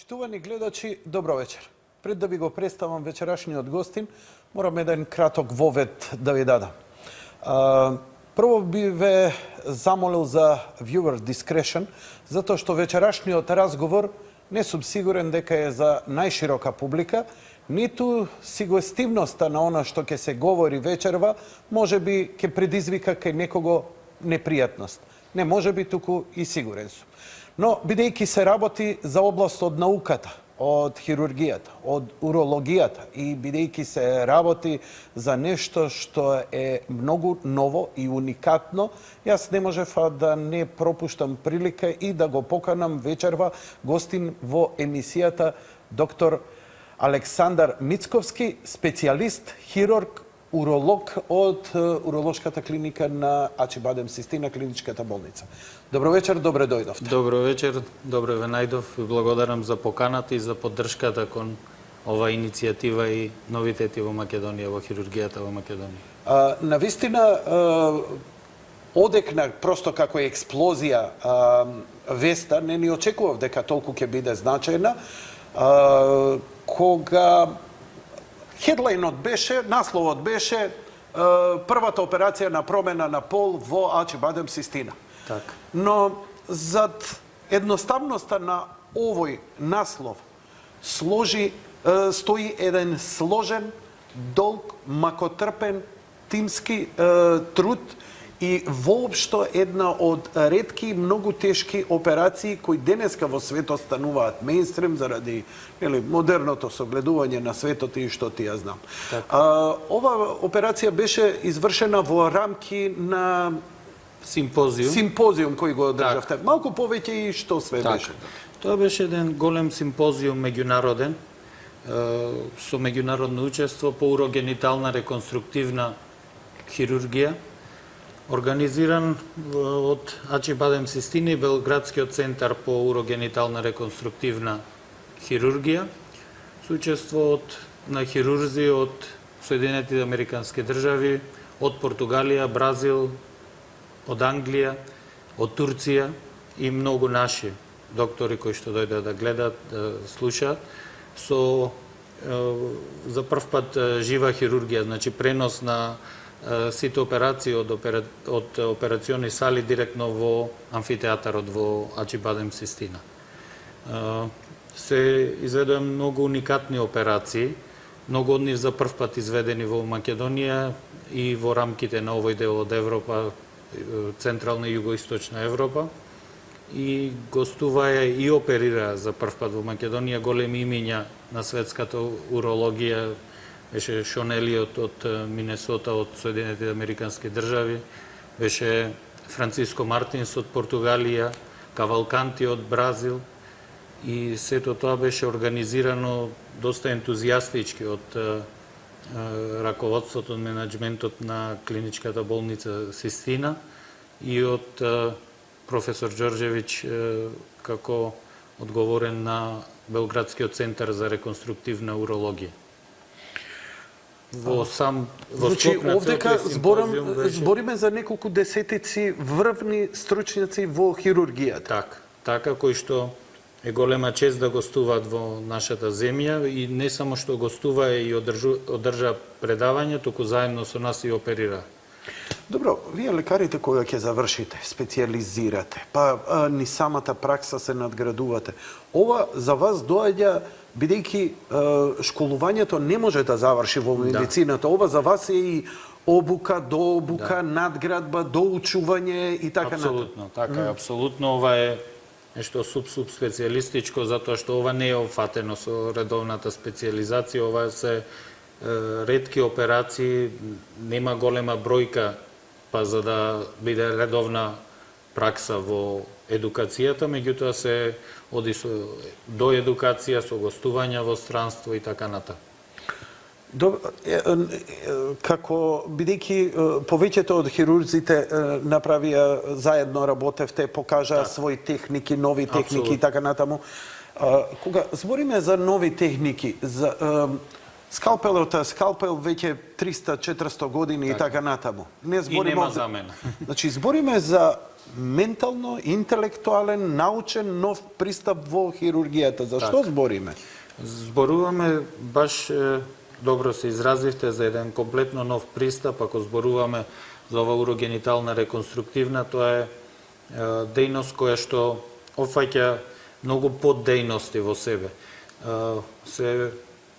Почитувани гледачи, добро вечер. Пред да ви го представам вечерашниот гостин, морам еден краток вовед да ви дадам. Прво би ве замолил за viewer discretion, затоа што вечерашниот разговор не сум сигурен дека е за најширока публика, ниту сугестивноста на она што ќе се говори вечерва, може би ќе предизвика кај некого непријатност. Не може би, туку и сигурен сум. Но, бидејќи се работи за област од науката, од хирургијата, од урологијата и бидејќи се работи за нешто што е многу ново и уникатно, јас не можев да не пропуштам прилика и да го поканам вечерва гостин во емисијата доктор Александар Мицковски, специјалист, хирург, уролог од уролошката клиника на Ачибадем Систина, клиничката болница. Добро вечер, добре дојдовте. Добро вечер, добре ве најдов и благодарам за поканата и за поддршката кон ова иницијатива и новитети во Македонија, во хирургијата во Македонија. Навистина, одекна просто како експлозија веста, не ни очекував дека толку ќе биде значајна, кога хедлајнот беше, насловот беше првата операција на промена на пол во Ачибадем Систина. Така. Но зад едноставноста на овој наслов стои еден сложен, долг, макотрпен, тимски труд и воопшто една од ретки, многу тешки операции кои денеска во светот стануваат мејнстрим заради модерното согледување на светот и што ти ја знам. Ова операција беше извршена во рамки на симпозиум кој го одржавте. Малку повеќе и што све беше? Тоа беше еден голем симпозиум меѓународен со меѓународно учество по урогенитална реконструктивна хирургија, организиран од Ачибадем Систина и Белградскиот центар по урогенитална реконструктивна хирургија, со учество на хирурзи од Соединетите Американски држави, од Португалија, Бразил, од Англија, од Турција и многу наши доктори кои што дојдат да гледат, да слушаат, со за прв пат жива хирургија, значи пренос на сите операции од операциони сали директно во амфитеатарот во Ачибадем Систина. Се изведува многу уникатни операции, многу од нив за прв пат изведени во Македонија и во рамките на овој дел од Европа, Централна и Југоисточна Европа, и гостуваа и оперираа за прв пат во Македонија големи имиња на светската урологија. Беше Шон Елиот од Минесота, од Соединетите Американски држави, беше Франциско Мартинс од Португалија, Кавалканти од Бразил, и сето тоа беше организирано доста ентузијастички од раководството, од менеджментот на клиничката болница Систина и од професор Ѓорѓевиќ како одговорен на Белградскиот центар за реконструктивна урологија. Значи, овдека збориме за неколку десетици врвни стручњаци во хирургијата. Така, кои што е голема чест да гостуваат во нашата земја и не само што гостуваа и одржа предавања, туку заедно со нас и оперира. Добро, вие лекарите кои ќе завршите, специјализирате, па ни самата пракса се надградувате. Ова за вас доаѓа бидејќи школувањето не може да заврши во медицината. Ова за вас е и обука, дообука, надградба, доучување и така натаму. Апсолутно, така, апсолутно. Ова е нешто специјалистичко, затоа што ова не е опфатено со редовната специјализација. Ова се ретки операции, нема голема бројка, па за да биде редовна пракса во едукацијата, меѓутоа се оди до едукација, со гостувања во странство и така натаму. Како, бидејќи повеќето од хирурзите направија заедно работевте, покажаа своји техники, нови техники и така натаму. Кога збориме за нови техники, Скалпелот е скалпел веќе 300-400 години и така натаму. Не И збориме нема за... замена. Значи, збориме за ментално, интелектуален, научен, нов пристап во хирургијата. За што збориме? Зборуваме, баш добро се изразивте, за еден комплетно нов пристап. Ако зборуваме за ова урогенитална реконструктивна, тоа е дејност која што опфаќа многу поддејности во себе.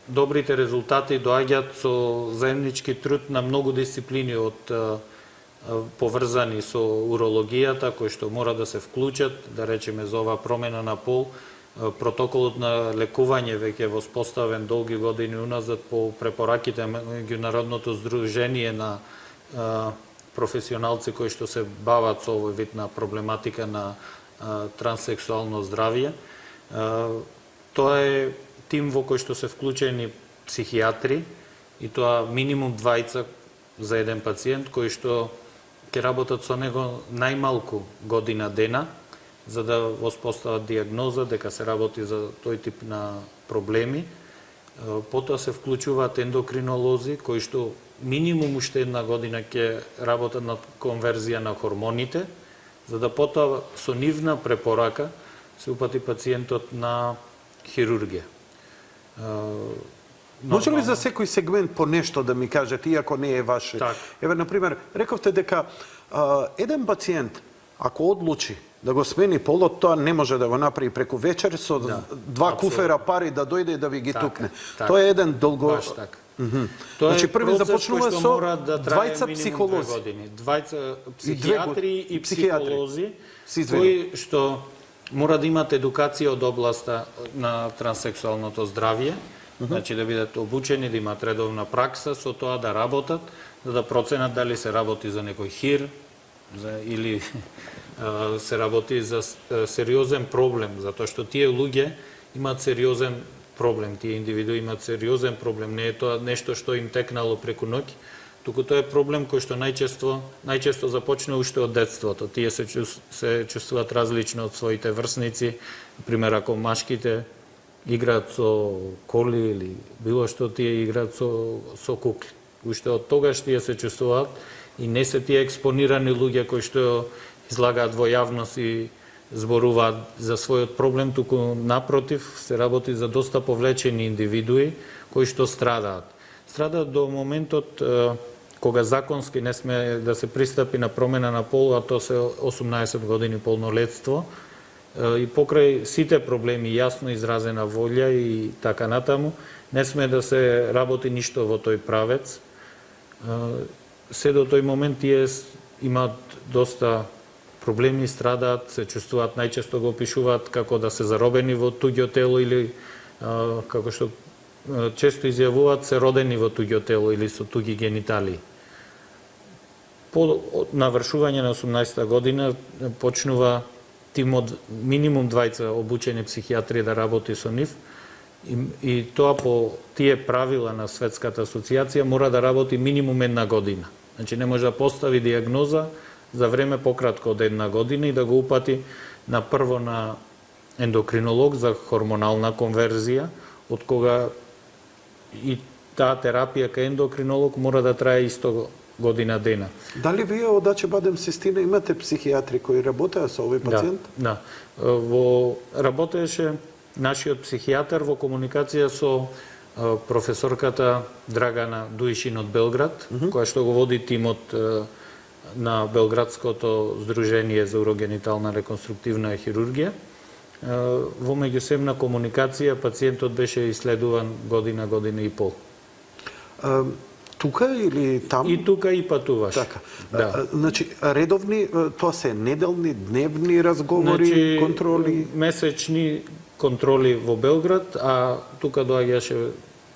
Добрите резултати доаѓаат со заеднички труд на многу дисциплини од поврзани со урологијата, кои што мора да се вклучат, да речеме за оваа промена на пол. Протоколот на лекување веќе е воспоставен долги години уназад по препораките меѓународното здружение на професионалци кои што се бават со овој вид на проблематика на транссексуално здравје. Тоа е тим во кој што се вклучени психијатри и тоа минимум 2 за еден пациент кои што ќе работат со него најмалку година дена за да воспостават диагноза дека се работи за тој тип на проблеми. Потоа се вклучуваат ендокринолози кои што минимум уште една година ќе работат на конверзија на хормоните, за да потоа со нивна препорака се упати пациентот на хирургија. Може ли за секој сегмент по нешто да ми кажете, иако не е ваше? Так. Еве, например, рековте дека еден пациент, ако одлучи да го смени полот, тоа не може да го направи преку вечер со 2 куфера пари да дојде и да ви ги тукне. Тоа е еден долго... Баш така. Тоа значи, први започнува со двајца психолози. Двајца психијатри и психолози, кои кои што мора да имат едукација од областа на транссексуалното здравје, значи да бидат обучени, да имат редовна пракса со тоа да работат, за да проценат дали се работи за некој хир или се работи за сериозен проблем, затоа што тие луѓе имаат сериозен проблем, тие индивидуи имаат сериозен проблем, не е тоа нешто што им текнало преку ноќ, туку тоа е проблем кој што најчесто започне уште од детството. Тие се чувствуваат различно од своите врсници, например ако машките играат со коли или било што, тие играат со кукли. Уште од тогаш тие се чувствуваат и не се тие експонирани луѓе кои што излагаат во јавност и зборуваат за својот проблем, туку напротив се работи за доста повлечени индивидуи кои што страдаат. Страдаат до моментот кога законски не сме да се пристапи на промена на пол, а тоа се 18 години полнолетство, и покрај сите проблеми, јасно изразена волја и така натаму, не сме да се работи ништо во тој правец. Се до тој момент тие имаат доста проблеми, страдаат, се чувствуваат, најчесто го опишуваат како да се заробени во туѓо тело или како што често изјавуваат се родени во туѓо тело или со туѓи гениталии. По навршување на 18 година почнува тим од минимум 2 обучени психијатри да работи со нив и тоа по тие правила на Светската асоциација мора да работи минимум 1 година. Значи не може да постави диагноза за време пократко од 1 година и да го упати на прво на ендокринолог за хормонална конверзија, од кога и таа терапија кај ендокринолог мора да трае исто година дена. Дали вие од Аче Бадем Систина имате психијатри кои работеа со овој пациент? Да. Работеше нашиот психијатар во комуникација со професорката Драгана Дуишин од Белград, која што го води тимот на Белградското здружение за урогенитална реконструктивна хирургија. Во меѓусебна комуникација пациентот беше иследуван година и пол. Тука или таму? И тука и патуваш. Така. Да. Значи, редовни, тоа се неделни, дневни разговори, контроли? Месечни контроли во Белград, а тука доаѓаше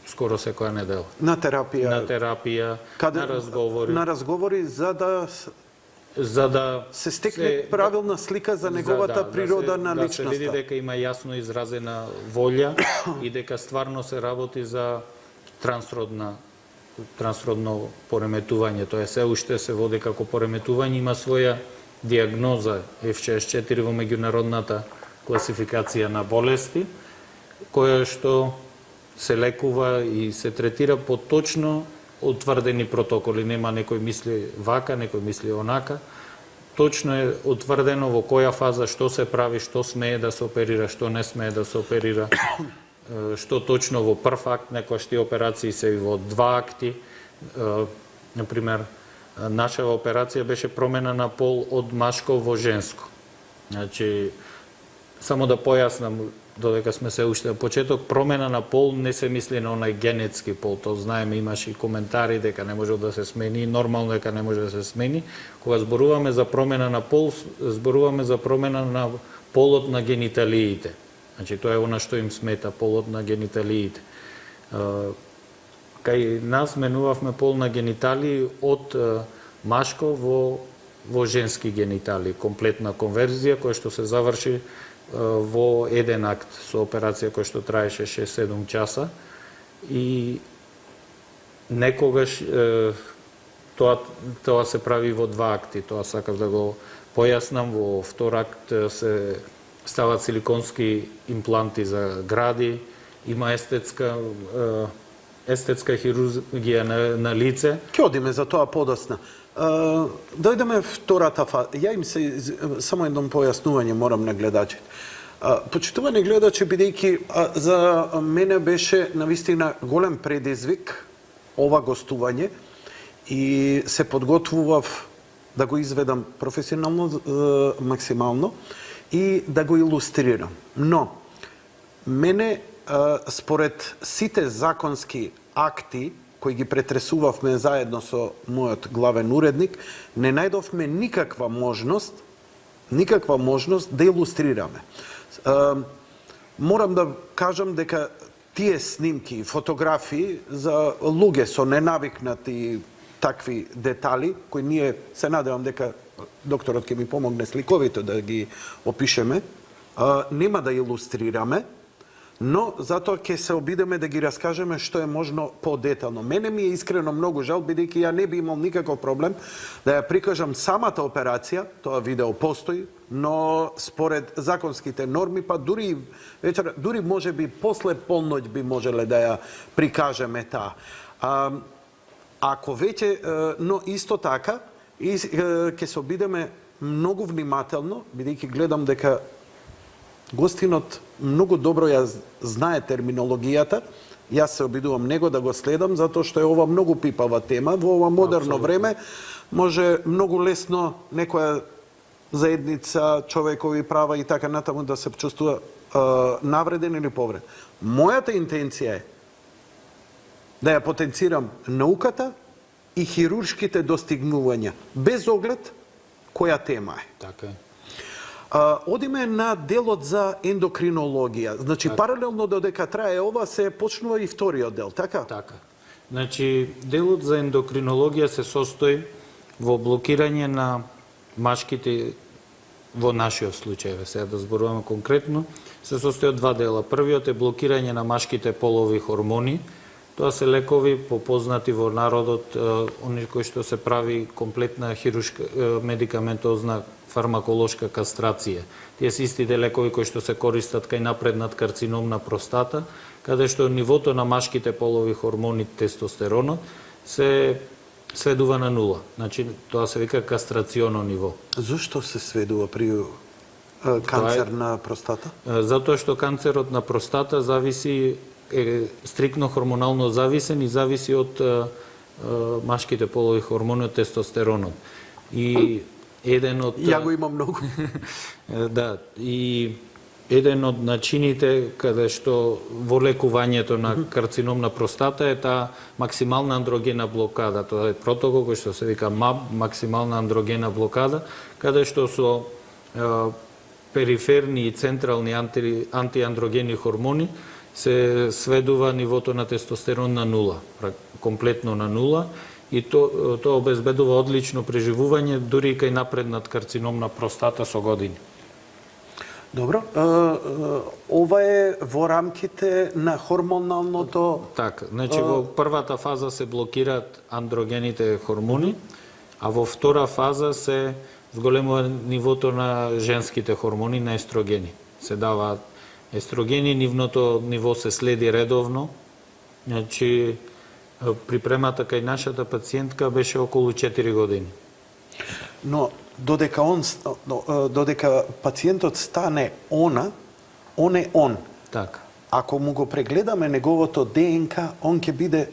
скоро секоја недела. На терапија? На терапија, на разговори. На разговори за да се стекне правилна слика за неговата природа на личноста. Да се види дека има јасно изразена волја и дека стварно се работи за трансродно пореметување. Тоа се уште се води како пореметување, има своја диагноза F64 во меѓународната класификација на болести, која што се лекува и се третира по точно утврдени протоколи. Нема некој мисли вака, некој мисли онака. Точно е утврдено во која фаза што се прави, што смее да се оперира, што не смее да се оперира, што точно во прв акт, некојаш тие операции се и во два акти. Например, нашава операција беше промена на пол од машко во женско. Значи, само да појаснам, додека сме се уште на почеток, промена на пол не се мисли на онај генетски пол. То знаеме, имаше и коментари дека не може да се смени, нормално дека не може да се смени. Кога зборуваме за промена на пол, зборуваме за промена на полот на гениталиите. Значи, тоа е она што им смета, полот на гениталиите. Кај нас менувавме пол на гениталии од машко во женски гениталии. Комплетна конверзија која што се заврши во еден акт со операција која што траеше 6-7 часа и некогаш тоа се прави во два акти. Тоа сакав да го појаснам. Во втор акт се стават силиконски импланти за гради, има естетска хирургија на лице. Ќе одиме за тоа подосна. Дојдеме втората фаза. Ја им се само едно појаснување морам на гледачите. Почитувани гледачи, бидејќи за мене беше навистина голем предизвик ова гостување и се подготвував да го изведам професионално, максимално и да го илустрирам. Но мене според сите законски акти кои ги претресувавме заедно со мојот главен уредник, не најдовме никаква можност да илустрираме. Морам да кажам дека тие снимки и фотографии за луѓе со ненавикнати такви детали, кои ние се надевам дека докторот ќе ми помогне сликовито да ги опишеме, нема да илустрираме, но затоа ќе се обидеме да ги раскажеме што е можно подетално. Мене ми е искрено многу жал, бидејќи ја не би имал никаков проблем да ја прикажам самата операција, тоа видео постои, но според законските норми, па дури вечер, дури можеби после полноќ би можеле да ја прикажеме таа. Ако веќе, но исто така, ќе се обидеме многу внимателно, бидејќи гледам дека гостинот многу добро ја знае терминологијата. Јас се обидувам него да го следам, затоа што е ова многу пипава тема. Во ова модерно време може многу лесно некоја заедница, човекови права и така натаму да се чувствува навреден или повреден. Мојата интенција е да ја потенцирам науката и хируршките достигнувања, без оглед која тема е. Така е. Одиме на делот за ендокринологија. Значи, паралелно додека трае ова, се почнува и вториот дел, така? Така. Значи, делот за ендокринологија се состои во блокирање на машките, во нашиот случај, сега да зборуваме конкретно, се состои од два дела. Првиот е блокирање на машките полови хормони. Тоа се лекови попознати во народот, они кои што се прави комплетна хируршка медикаментозна фармаколошка кастрација. Тие се истите лекови кои што се користат кај напреднат карцином на простата, каде што нивото на машките полови хормони тестостеронот се сведува на нула. Значи, тоа се вика кастрационо ниво. Зошто се сведува при канцер на простата? Затоа што канцерот на простата зависи, е стрикно хормонално зависен и зависи од машките полови хормони, од тестостеронот. И еден од... Ја го имам многу. Да, и еден од начините каде што во лекувањето на карцином на простата е таа максимална андрогена блокада. Тоа е протокол кој што се вика МАБ, максимална андрогена блокада, каде што со периферни и централни антиандрогени хормони се сведува нивото на тестостерон на нула, комплетно на нула, и тоа обезбедува одлично преживување дури и кај напреднат карцином на простата со години. Добро. Ова е во рамките на хормоналното... Така, значи во првата фаза се блокираат андрогените хормони, а во втора фаза се зголемува нивото на женските хормони, на естрогени. Се даваат естрогени, нивното ниво се следи редовно, Значи, припремата кај нашата пациентка беше околу 4 години. Но додека пациентот стане он е он. Така. Ако му го прегледаме неговото ДНК, он ќе биде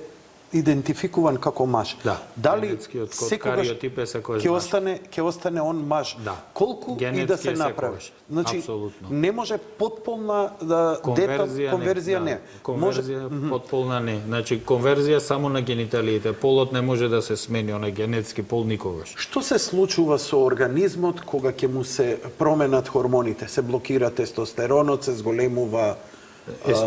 идентификуван како маж. Да, Дали генетскиот код, секогаш кариотип е секогаш ќе маж. остане он маж? Да. Колку и да Генетски се е направи. секогаш. Значи Апсолутно. не може потполна конверзија не. Конверзија потполна не. Значи конверзија само на гениталиите. Полот не може да се смени, он е генетски пол никогаш. Што се случува со организмот кога ќе му се променат хормоните? Се блокира тестостеронот, се зголемува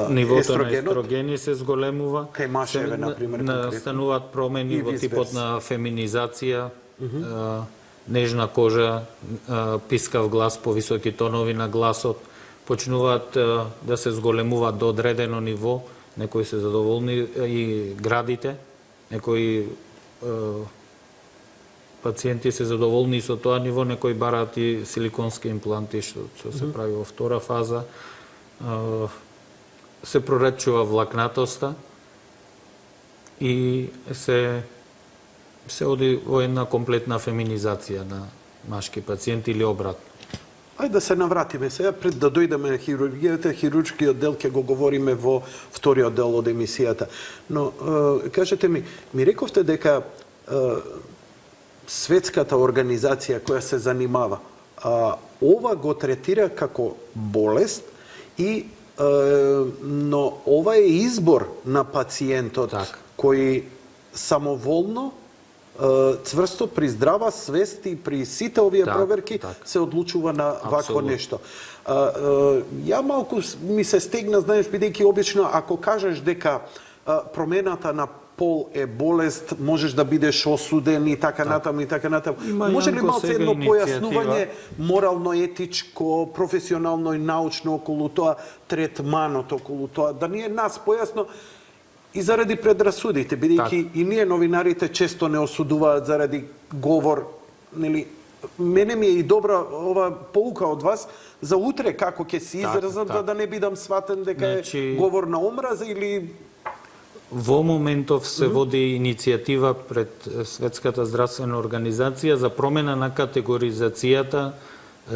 Нивото на естрогенот? естрогени се зголемува. Кај мажеве, например, конкретно. Настануваат промени И во виц типот верса. на феминизација, нежна кожа, пискав глас, повисоки тонови на гласот, почнуваат да се зголемуваат до одредено ниво, некои се задоволни и градите, некои пациенти се задоволни со тоа ниво, некои бараат и силиконски импланти, што се прави во втора фаза. Се проречува влакнатоста и се оди во една комплетна феминизација на машки пациенти или обратно. Ајде да се навратиме сега, пред да дојдеме на хирургијата, хируршкиот дел ќе го говориме во вториот дел од емисијата. Но, кажете ми рековте дека светската организација која се занимава, ова го третира како болест и но ова е избор на пациентот Так. кој самоволно цврсто при здрава свест и при сите овие Так, проверки так. се одлучува на вакво Апсолутно. нешто. Ја малку ми се стегна, знаеш, бидејќи обично ако кажеш дека промената на пол е болест, можеш да бидеш осуден и така натаму и така натаму. Има, Може ли Јанко, малце сега едно иницијатива? појаснување морално, етичко, професионално и научно околу тоа, третманот околу тоа, да ни е нас појасно и заради предрасудите, бидејќи и ние новинарите често не осудуваат заради говор, нели, мене ми е и добра ова поука од вас за утре како ќе се изразам, да не бидам сватен дека Значи, е говор на омраза или Во моментов се води иницијатива пред Светската здравствена организација за промена на категоризацијата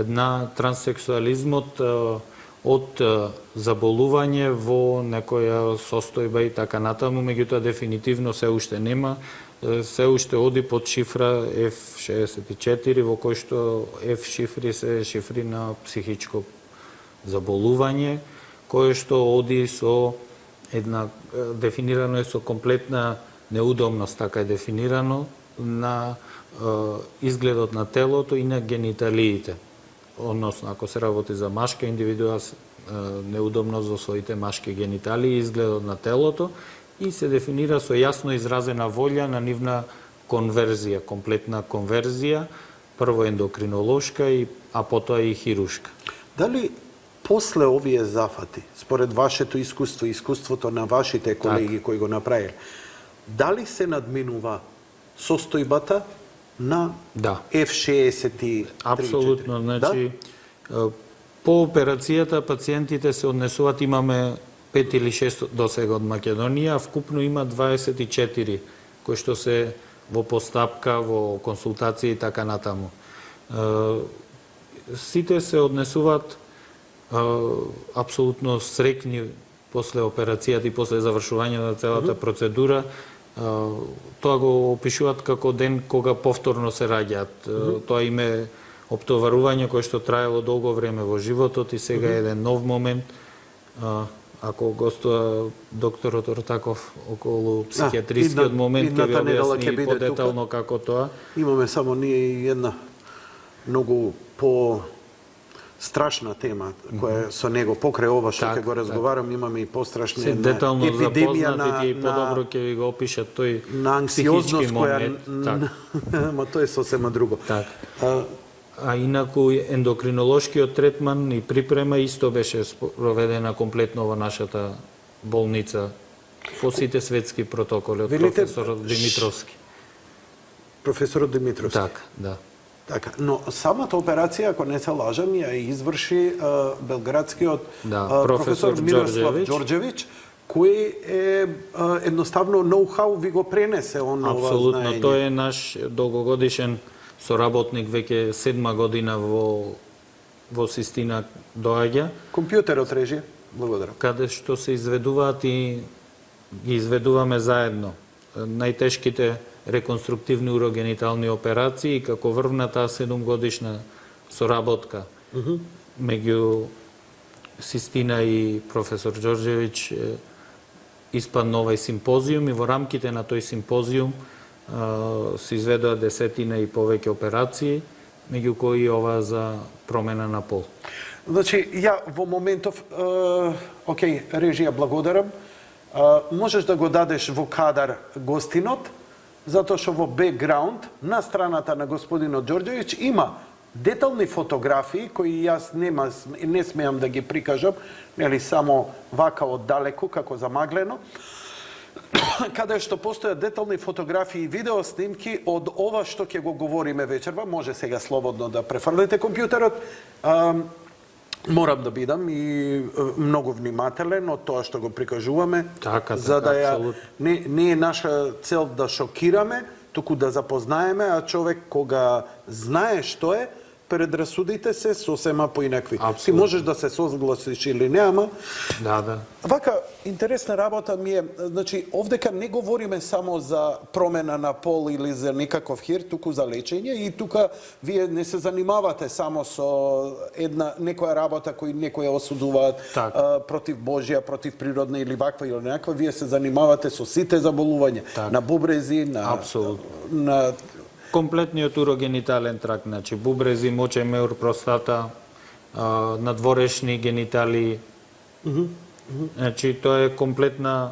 на транссексуализмот од заболување во некоја состојба и така натаму, меѓутоа дефинитивно се уште нема, се уште оди под шифра F64, во кој што F шифри се шифри на психичко заболување, кое што оди со една дефинирано е со комплетна неудобност, така е дефинирано на изгледот на телото и на гениталиите. Односно, ако се работи за машка индивидуа, неудобност во своите машки гениталии, изгледот на телото и се дефинира со јасно изразена волја на нивна конверзија, комплетна конверзија, прво ендокринолошка, а потоа и хирушка. дали после овие зафати, според вашето искуство и искуството на вашите колеги кои го направиле, дали се надминува состојбата на F63? Апсолутно, значи по операцијата пациентите се однесуваат, имаме 5 или 6 досега од Македонија, а вкупно има 24 кои што се во постапка, во консултација и така натаму. Сите се однесуваат апсолутно срекни после операцијата и после завршување на целата процедура. Тоа го опишуваат како ден кога повторно се раѓаат. Тоа им е оптоварување кое што траело долго време во животот и сега е еден нов момент. Ако гостува докторот Ортаков околу психијатрискиот момент, ќе ви објасни подетално како тоа. Имаме само ние и една многу страшна тема која со него покрај ова што ќе го разговарам, имаме и пострашна епидемија и подобро ќе ви го опишат тој на анксиозност која ма тоа е сосема друго. А инаку ендокринолошкиот третман и припрема исто беше проведена комплетно во нашата болница по сите светски протоколи од професорот Димитровски. Професорот Димитровски. Така, да. Така, но самата операција, ако не се лажам, ја изврши белградскиот професор Мирослав Ѓорѓевиќ, кој е едноставно ноу-хау ви го пренесе он ова Апсолутно, знаење? тој е наш долгогодишен соработник, веќе 7 година во Систина доаѓа, Компјутерот режија? Благодарам. каде што се изведуваат и ги изведуваме заедно најтешките реконструктивни урогенитални операции и како врвна таа 7-годишна соработка меѓу Систина и професор Ѓорѓевиќ испадна овај симпозиум и во рамките на тој симпозиум се изведоа десетина и повеќе операции, меѓу кои и ова за промена на пол. Значи, ја во моментов, окей, режија, благодарам. Можеш да го дадеш во кадар гостинот, затоа што во бекграунд, на страната на господинот Ѓорѓевиќ, има детални фотографии кои јас не смеам да ги прикажам, нели само вака оддалеку, како замаглено, каде што постојат детални фотографии и видео снимки од ова што ќе го говориме вечерва. Може сега слободно да префрлите компјутерот. Морам да бидам и многу внимателен од тоа што го прикажуваме, Така, за да ја апсолутно. не е наша цел да шокираме, туку да запознаеме, а човек кога знае што е, предрасудите се сосема поинакви. Ти Апсолутно. можеш да се согласиш или не, ама Да. вака интересна работа ми е, значи овдека не говориме само за промена на пол или за некаков хир, туку за лечење и тука вие не се занимавате само со некоја работа кој некоја осудуваат Така. против Божја, против природна или ваква или некаква, вие се занимавате со сите заболувања, Така. на бубрези, на Апсолутно. на Комплетниот урогенитален тракт, значи бубрези, моче, меур, простата, надворешни генитали. Значи тоа е комплетна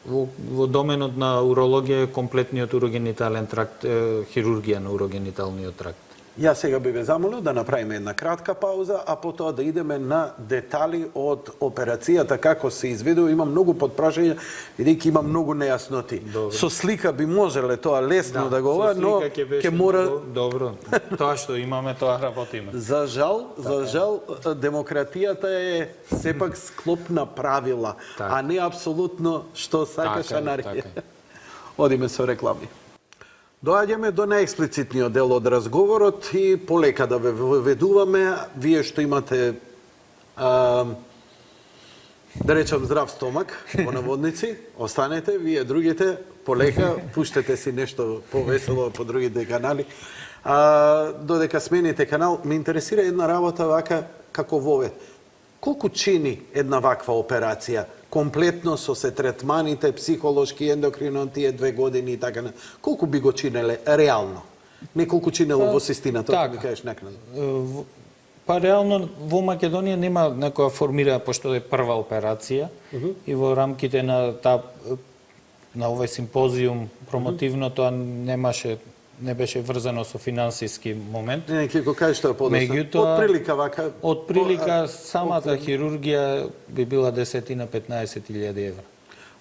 во доменот на урологија е комплетниот урогенитален тракт, хирургија на урогениталниот тракт. Јас сега би ве замолил да направиме една кратка пауза, а потоа да идеме на детали од операцијата, како се изведува. Има многу подпрашања, бидејќи има многу нејасноти. Добро. Со слика би можеле тоа лесно да го ова, со но слика ќе беше ќе мора... многу добро. Тоа што имаме, тоа работиме. За жал, демократијата е сепак склоп на правила, Така. а не апсолутно што сакаш Така е, анархија. така е. Одиме со реклами. Доаѓаме до најексплицитниот дел од разговорот и полека да ве введуваме. Вие што имате, да речам, здрав стомак, во наводници, останете, вие другите, полека, пуштете си нешто повесело по другите канали. Додека смените канал, ме интересира една работа вака, како вове. Колку чини една ваква операција? Комплетно со се третманите, психолошки, ендокрино, тие 2 години и така. Колку би го чинеле реално? Не колку чинело во Систината, така. да ми кажеш накнадо. Па реално во Македонија нема некоја формира, пошто е прва операција и во рамките на на овој симпозиум промотивно тоа не беше врзано со финансиски момент. Не, ќе го кажеш тоа подоцна. Меѓутоа, Од прилика вака. Од прилика самата хирургија би била 10-15.000 евра.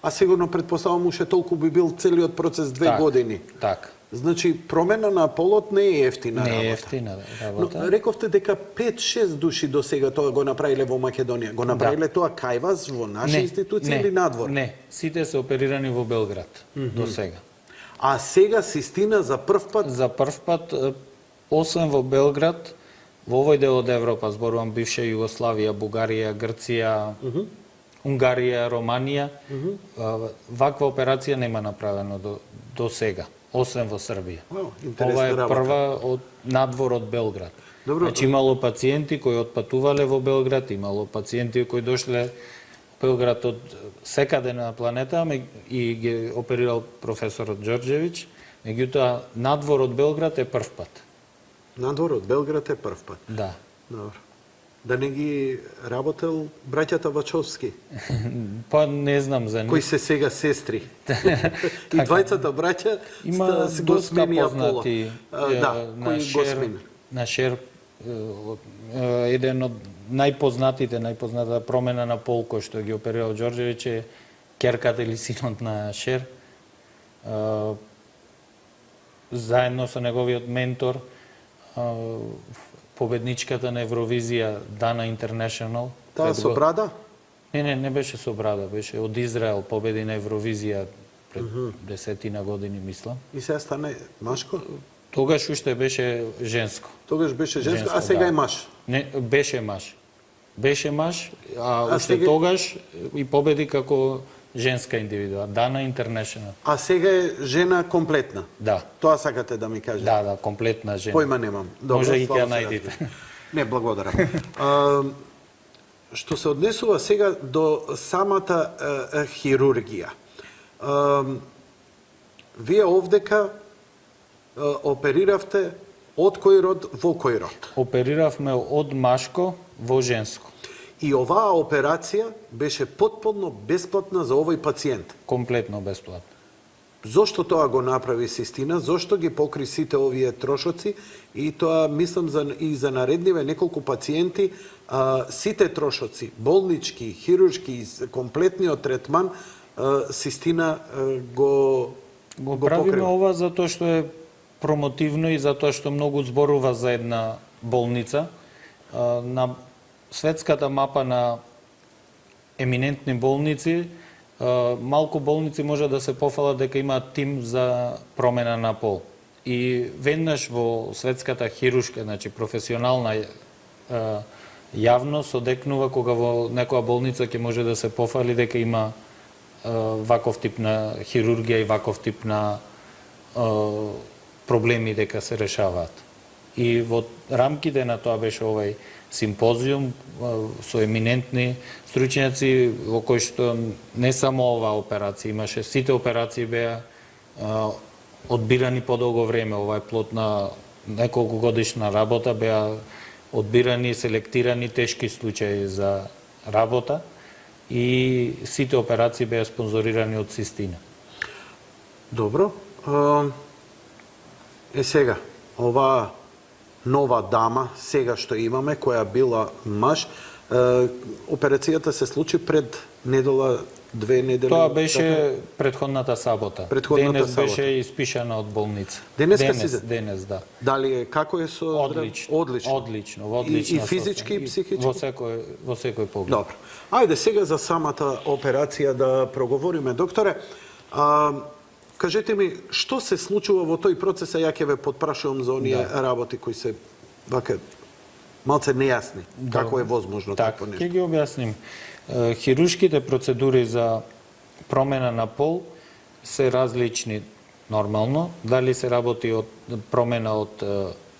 А сигурно предпоставам уште толку би бил целиот процес 2 години. Така. Значи промена на полот не е ефтина работа. Не е ефтина работа. Но рековте дека 5-6 души до сега тоа го направиле во Македонија. Го направиле тоа кај вас во наша институција или надвор? Не, сите се оперирани во Белград до сега. А сега Систина за прв пат? За прв пат, освен во Белград, во овој дел од Европа, зборувам бивша Југославија, Бугарија, Грција, Унгарија, Романија, ваква операција нема направено до сега, освен во Србија. Ова е прва од надвор од Белград. Добро. Значи имало пациенти кои отпатувале во Белград, имало пациенти кои дошле Белград од секаде на планета и ги оперирал професорот Ѓорѓевиќ, меѓутоа надвор од Белград е прв пат. Надвор од Белград е прв пат. Да. Добро. Да не ги работел браќата Вачовски, Па не знам за кои нив. се сега сестри. И двајцата браќа Има се го доста сменија пола. познати Да, кои го смени. на Шер, еден од најпознатата промена на пол кој што ги оперирал Ѓорѓевиќ е керката или синот на Шер. Заедно со неговиот ментор, победничката на Евровизија Дана Интернешнл. Таа со брада? Не беше со брада, беше од Израел, победи на Евровизија пред 10 години, мислам. И сега стане машко? Тогаш уште беше женско. Тогаш беше женско, а Женско, сега да. е маж. Не, беше маж. Беше маж, а уште сега- тогаш и победи како женска индивидуа, Дана Интернешнл. А сега е жена комплетна. Да, Тоа сакате да ми кажете? да, комплетна жена. Појма немам. Може и ќе ја слабо се најдете. разбира. Не, благодарам. Што се однесува сега до самата хирургија. Вие овдека опериравте од кој род во кој род? Опериравме од машко во женско. И оваа операција беше потполно бесплатна за овој пациент. Комплетно бесплатно. Зошто тоа го направи Систина? Зошто ги покри сите овие трошоци? И тоа мислам и за наредниве неколку пациенти, сите трошоци, болнички, хируршки, комплетниот третман, Систина го Правиме покрива. ова затоа што е промотивно и затоа што многу зборува за една болница. На светската мапа на еминентни болници, малку болници може да се пофалат дека имаат тим за промена на пол. И веднаш во светската хируршка, значи професионална јавност одекнува кога во некоја болница ќе може да се пофали дека има ваков тип на хирургија и ваков тип на проблеми дека се решаваат. И во рамките на тоа беше овај симпозиум со еминентни стручњаци во кој што не само оваа операција имаше, сите операции беа одбирани подолго време. Ова е плод на неколку годишна работа, беа одбирани и селектирани тешки случаи за работа и сите операции беа спонзорирани од Систина. Добро. Сега, оваа нова дама, сега што имаме, која била маж, операцијата се случи пред недела, 2 недели. Тоа беше предходната сабота. Предходната Денес сабота. беше испишана од болница. Денеска си се? Денес, да. Дали е, како е со... Одлично. Одлично. Одлично, во одлична И физички, и состојба. психички? Во секој поглед. Добро. Ајде сега за самата операција да проговориме, докторе. Кажете ми, што се случува во тој процес, а ја ќе ве потпрашувам за оние работи кои се вака малце нејасни. Како е возможно Так, такво ќе нешто? ги објасним. Хируршките процедури за промена на пол се различни нормално, дали се работи од промена од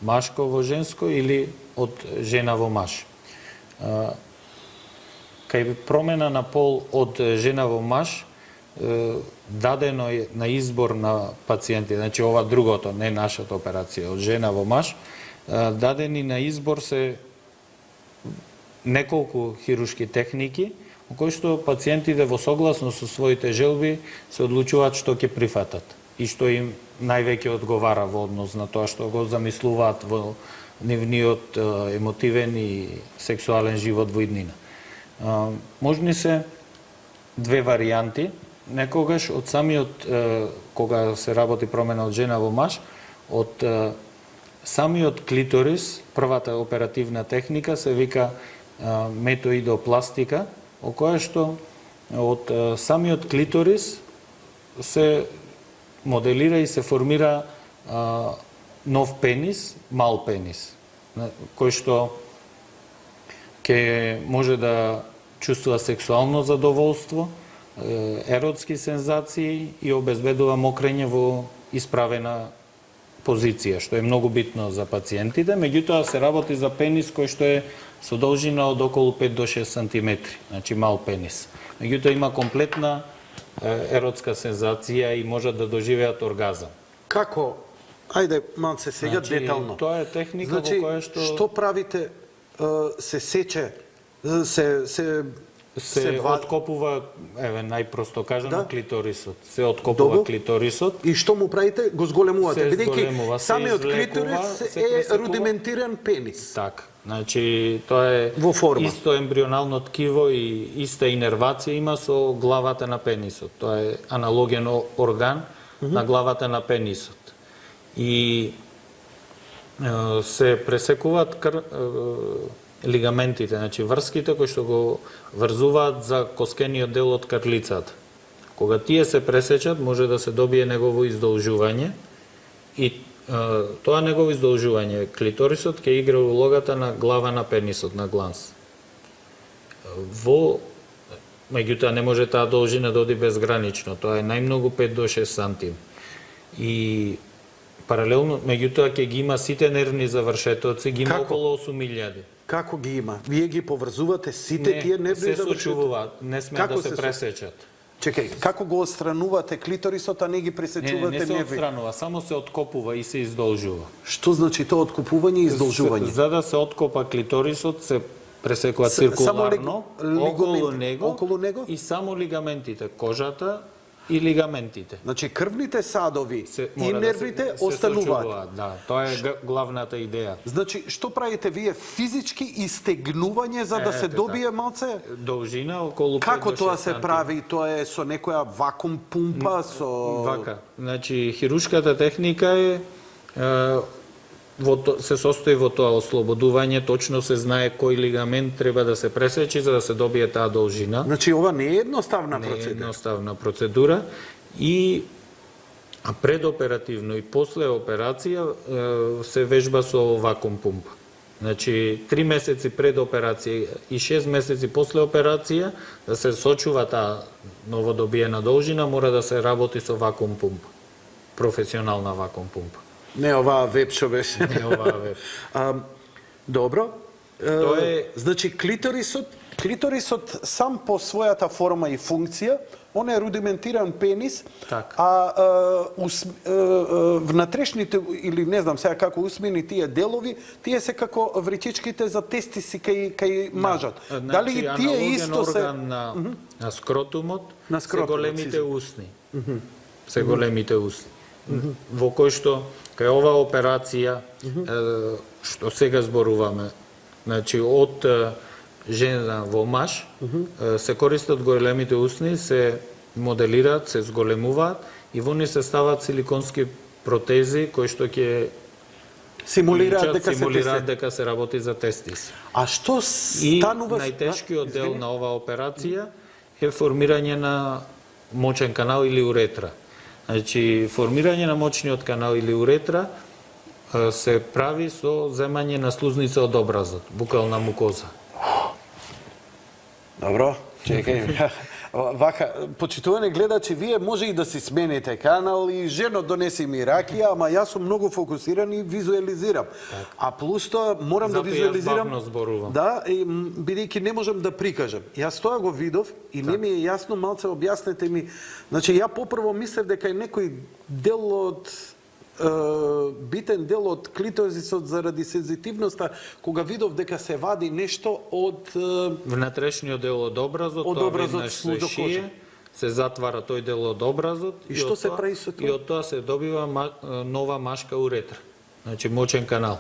машко во женско или од жена во маж. Кај промена на пол од жена во маж, дадено е на избор на пациенти, значи ова другото, не нашата операција, од жена во маж, дадени на избор се неколку хируршки техники, во кои што пациентите во согласност со своите желби се одлучуваат што ќе прифатат и што им највеќе одговара во однос на тоа што го замислуваат во нивниот емотивен и сексуален живот во иднина. Можни се две варијанти. Некогаш од самиот, кога се работи промена од жена во маж, од самиот клиторис, првата оперативна техника се вика метоидопластика, во која што од самиот клиторис се моделира и се формира нов пенис, мал пенис, кој што ќе може да чувствува сексуално задоволство, еротски сензации и обезбедува мокрење во исправена позиција, што е многу битно за пациентите. Меѓутоа се работи за пенис кој што е со должина од околу 5 до 6 сантиметри, значи мал пенис. Меѓутоа има комплетна еротска сензација и можат да доживеат оргазам. Како? Ајде малце сега Значи, детално. тоа е техника Значи, во која што правите? Се сече, се откопува, еве најпросто кажано, Да. клиторисот. Се откопува Добро. клиторисот. И што му правите? Го зголемувате. Се Бидејќи зголемува, се самиот излекува, клиторис се е пресекува. рудиментиран пенис. Так, значи тоа е Во форма. исто ембрионално ткиво и иста инервација има со главата на пенисот. Тоа е аналоген орган на главата на пенисот. И се пресекуваат лигаментите, значи врските кои што го врзуваат за коскениот дел од карлицата. Кога тие се пресечат, може да се добие негово издолжување и тоа негово издолжување, клиторисот ќе игра улогата на глава на пенисот, на гланс. Меѓутоа не може таа должина да оди безгранично, тоа е најмногу 5 до 6 сантим. И паралелно, меѓутоа ќе ги има сите нервни завршетоци, ги има околу 8.000. Како ги има? Вие ги поврзувате сите тие нервни се завршетоци? сочувуваат, не смеат да се пресечат. Чекај, како го отстранувате клиторисот, а не ги пресечувате Не се нерви? отстранува, само се откопува и се издолжува. Што значи тоа откупување и издолжување? За да се откопа клиторисот, се пресекува циркуларно околу него и само лигаментите, кожата и лигаментите. Значи крвните садови и Мора нервите се остануваат. сочувуваат, да, тоа е главната идеја. Значи, што правите вие? Физички истегнување за да се добие малце? Должина околу 5 Како до 6 тоа се сантиметри. прави? Тоа е со некоја вакуум пумпа, со... Вака. Значи, хируршката техника е се состои во тоа ослободување, точно се знае кој лигамент треба да се пресечи за да се добие таа должина. Значи, ова не е едноставна Не е процедура. едноставна процедура и предоперативно и после операција се вежба со вакуум пумпа. Значи, 3 месеци пред операција и 6 месеци после операција да се сочува таа новодобиена должина, мора да се работи со вакуум пумпа. Професионална вакуум пумпа. Не оваа веб што беше. Не оваа веб. Добро. Тоа е- Значи, клиторисот сам по својата форма и функција, он е рудиментиран пенис, Така. внатрешните, или не знам сега како усмени тие делови, тие се како вритичките за тестиси кај мажот. Дали и Значи, тие аналоген исто се... орган на скротумот, На се скротумот, големите изум. усни. Се големите усни. Во кој што, кај оваа операција, што сега зборуваме, значи, од жена во маж, се користат големите усни, се моделираат, се зголемуваат и во нив се стават силиконски протези кои што ќе Симулираат дека се работи за тестис. А што И станува... најтешкиот дел на оваа операција е формирање на мочен канал или уретра. Значи, формирање на мочниот канал или уретра се прави со земање на слузница од образот, букална мукоза. Добро, чекај. Вака, почитувани гледачи, вие може и да си смените канал и жено донеси ми ракија, ама јас сум многу фокусиран и визуализирам. А плюс тоа морам да Затоа јас визуализирам. бавно зборувам. Да, и бидејќи не можам да прикажам. Јас тоа го видов и не ми е јасно, малце објаснете ми. Значи ја попрво мислев дека е некој дел од битен дел од клиторисот заради сензитивноста, кога видов дека се вади нешто од Внатрешниот дел од образот, Од тоа образот веднаш се слузо кожа. шие, се затвара тој дел од образот И што од се тоа- прави со тоа? И од тоа се добива нова машка уретра. Значи мочен канал.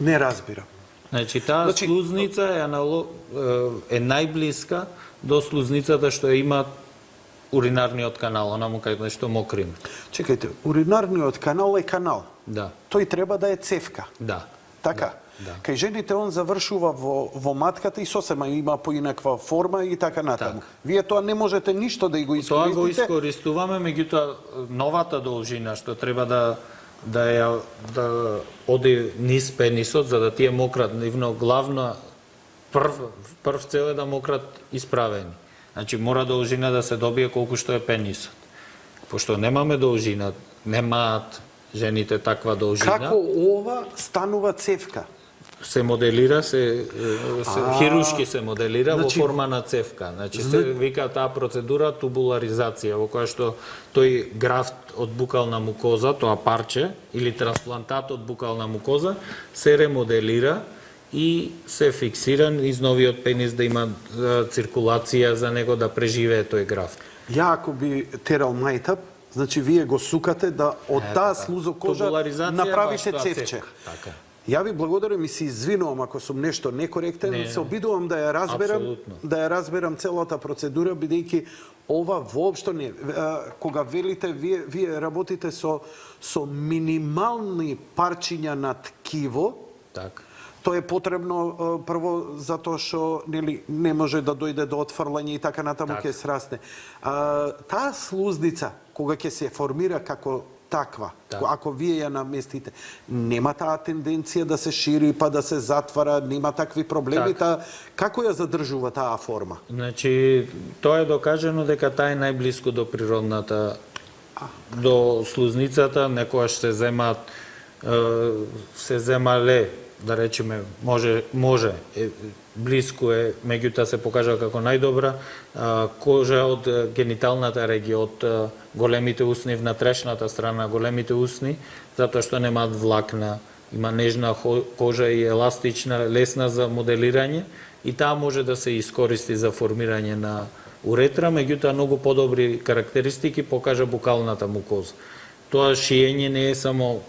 не разбирам. Значи таа слузница е најблиска до слузницата што ја има уринарниот канал, онаму кај што мокриме. Чекајте, уринарниот канал е канал. Да, Тој треба да е цевка. да. Така. Да. Кај жените он завршува во матката и сосема има поинаква форма и така натаму. Вие тоа не можете ништо да го Тоа го искористите. искористуваме, меѓутоа новата должина што треба да оди низ пенисот за да тие мократ, нивно главна прв цел е да мократ исправени. Значи мора должина да се добие колку што е пенисот. Пошто немаме должина, немаат жените таква должина. Како ова станува цевка? Се моделира, хирушки се моделира Значи- во форма на цевка. Значи се вика таа процедура тубуларизација, во која што тој графт од букална мукоза, тоа парче или трансплантат од букална мукоза се ремоделира и се фиксира низ новиот пенис да има циркулација за него да преживее тој графт. Ја ако би терал мајтап, значи вие го сукате да од таа слузо кожа Тубуларизација направите баш тоа цевче. цевка, така. Ја ви благодарам и се извинувам ако сум нешто некоректен, Не, се обидувам да ја разберам, апсолутно. да ја разберам целата процедура, бидејќи ова воопшто не. Кога велите, вие работите со минимални парчиња на ткиво, Так. Тоа е потребно прво затоа што нели не може да дојде до отфрлање и така натаму Так. ќе срасне. Таа слузница кога ќе се формира како таква, Так. ако вие ја наместите, нема таа тенденција да се шири па да се затвара, нема такви проблеми, Так. како ја задржува таа форма? Значи, тоа е докажано дека таа е најблиску до природната, до слузницата, некојаш се земале, да речеме, може блиску е, меѓутоа се покажа како најдобра кожа од гениталната регија, од големите усни, внатрешната страна, големите усни, затоа што немаат влакна, има нежна кожа и еластична, лесна за моделирање и таа може да се искористи за формирање на уретра, меѓутоа многу подобри карактеристики покажа букалната мукоза. Тоа шиење не е само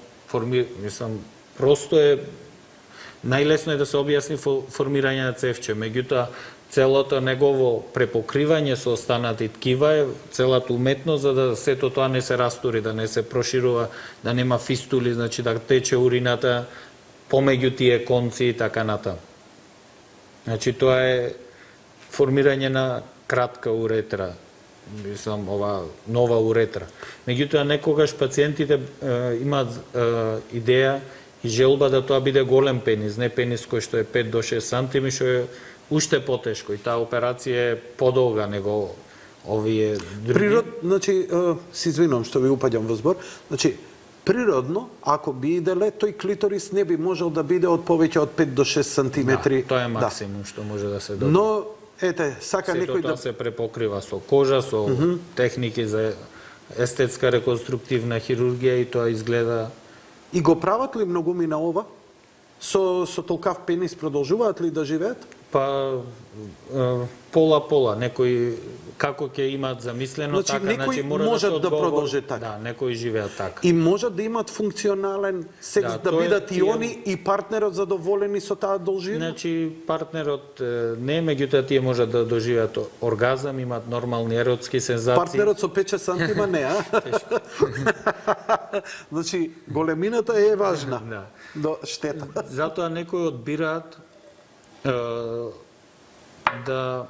просто е најлесно е да се објасни формирање на цевче, меѓутоа целото негово препокривање со останати ткива е целата уметност за да сето тоа не се растури, да не се проширува, да нема фистули, значи да тече урината помеѓу тие конци и така натаму. Значи тоа е формирање на кратка уретра, ова нова уретра. Меѓутоа некогаш пациентите имаат идеја и желба да тоа биде голем пенис, не пенис кој што е 5 до 6 сантими, што е уште потешко и таа операција е подолга него овие други. Значи, се извинувам што ви упаѓам во збор, значи, природно, ако би иделе, тој клиторис не би можел да биде од повеќе од 5 до 6 сантиметри. Да, тоа е максимум што може да се добие. Но, ете, сака сето некој тоа да... се препокрива со кожа, со техники за естетска реконструктивна хирургија и тоа изгледа. И го прават ли многумина ова? Со толкав пенис продолжуваат ли да живеат? Па пола-пола, некои како ќе имаат замислено Значи, така, некои мора можат се да одговори. продолжат така. Да, некои живеат така. И можат да имаат функционален секс, Да, да тоа е бидат и тие- они и партнерот задоволени со таа должина? Значи, партнерот не, меѓутоа тие можат да доживеат оргазам, имаат нормални еротски сензации. Партнерот со 5 сантима не, а? Значи, големината е важна. Да. До штета. Затоа некои одбираат да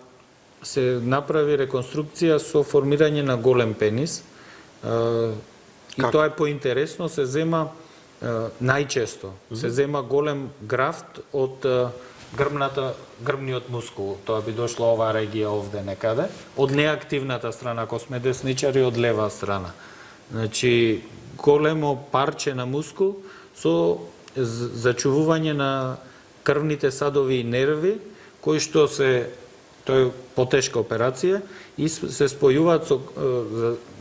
се направи реконструкција со формирање на голем пенис. И Како? тоа е поинтересно, се зема најчесто, се зема голем графт од грбниот мускул. Тоа би дошло оваа регија овде некаде. Од неактивната страна, ако сме десничари, од лева страна. Значи, големо парче на мускул со зачувување на крвните садови и нерви, кои што тоа е потешка операција и се спојуваат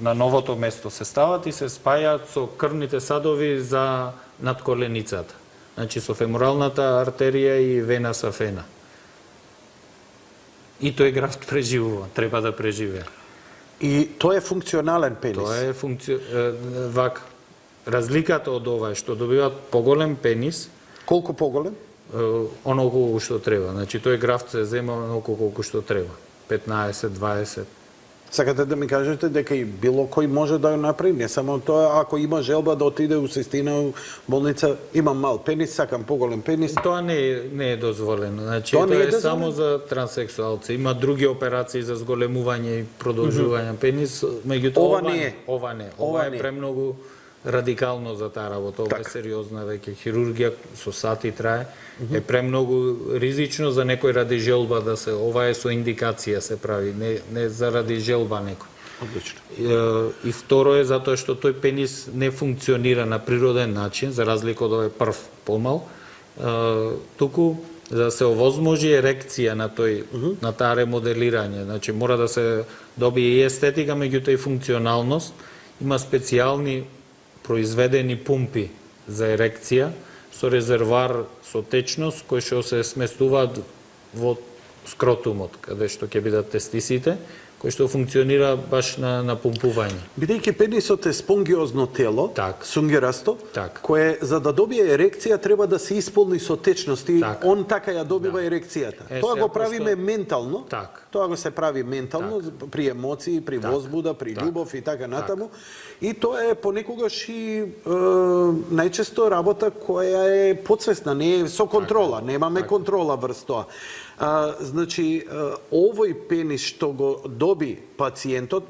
на новото место, се стават и се спајаат со крвните садови за надколеницата. Значи со феморалната артерија и вена сафена. И тој графт преживува, треба да преживее. И тоа е функционален пенис. Тоа е вака. Разликата од ова е што добиваат поголем пенис, Колку поголем? онолку што треба. Значи тој графт се зема онолку колку што треба. 15, 20. Сакате да ми кажете дека и било кој може да ја направи, не само тоа, ако има желба да отиде у Сестина болница, имам мал пенис, сакам поголем пенис. Тоа не е дозволено. Значи Тоа тоа не е е дозволено? само за транссексуалци. Има други операции за зголемување и продолжување на пенис, меѓутоа Ова не е. Ова не. Ова Ова не е е. премногу радикално за таа работа. Ова е Така. сериозна веќе хирургија со сати трае. Е премногу ризично за некој ради желба да се, ова е со индикација се прави, не заради желба некој. Одлично. И второ е затоа што тој пенис не функционира на природен начин, за разлика од овој прв помал, туку за да се овозможи ерекција на таа ремоделирање, значи мора да се добие и естетика, меѓутоа и функционалност. Има специјални произведени пумпи за ерекција со резервар со течност кои што се сместуваат во скротумот, каде што ќе бидат тестисите, кој што функционира баш на пумпување. Бидејќи пенисот е спонгиозно тело, Так. сунгерасто, Так. кое за да добие ерекција треба да се исполни со течности, Так. он така ја добива ерекцијата. Тоа сега, го правиме ментално. Так. Тоа го се прави ментално при емоции, при возбуда, при љубов и така натаму. И тоа е понекогаш и најчесто работа која е подсвесна, не е со контрола, немаме контрола врз тоа. Значи, овој пенис што го доби пациентот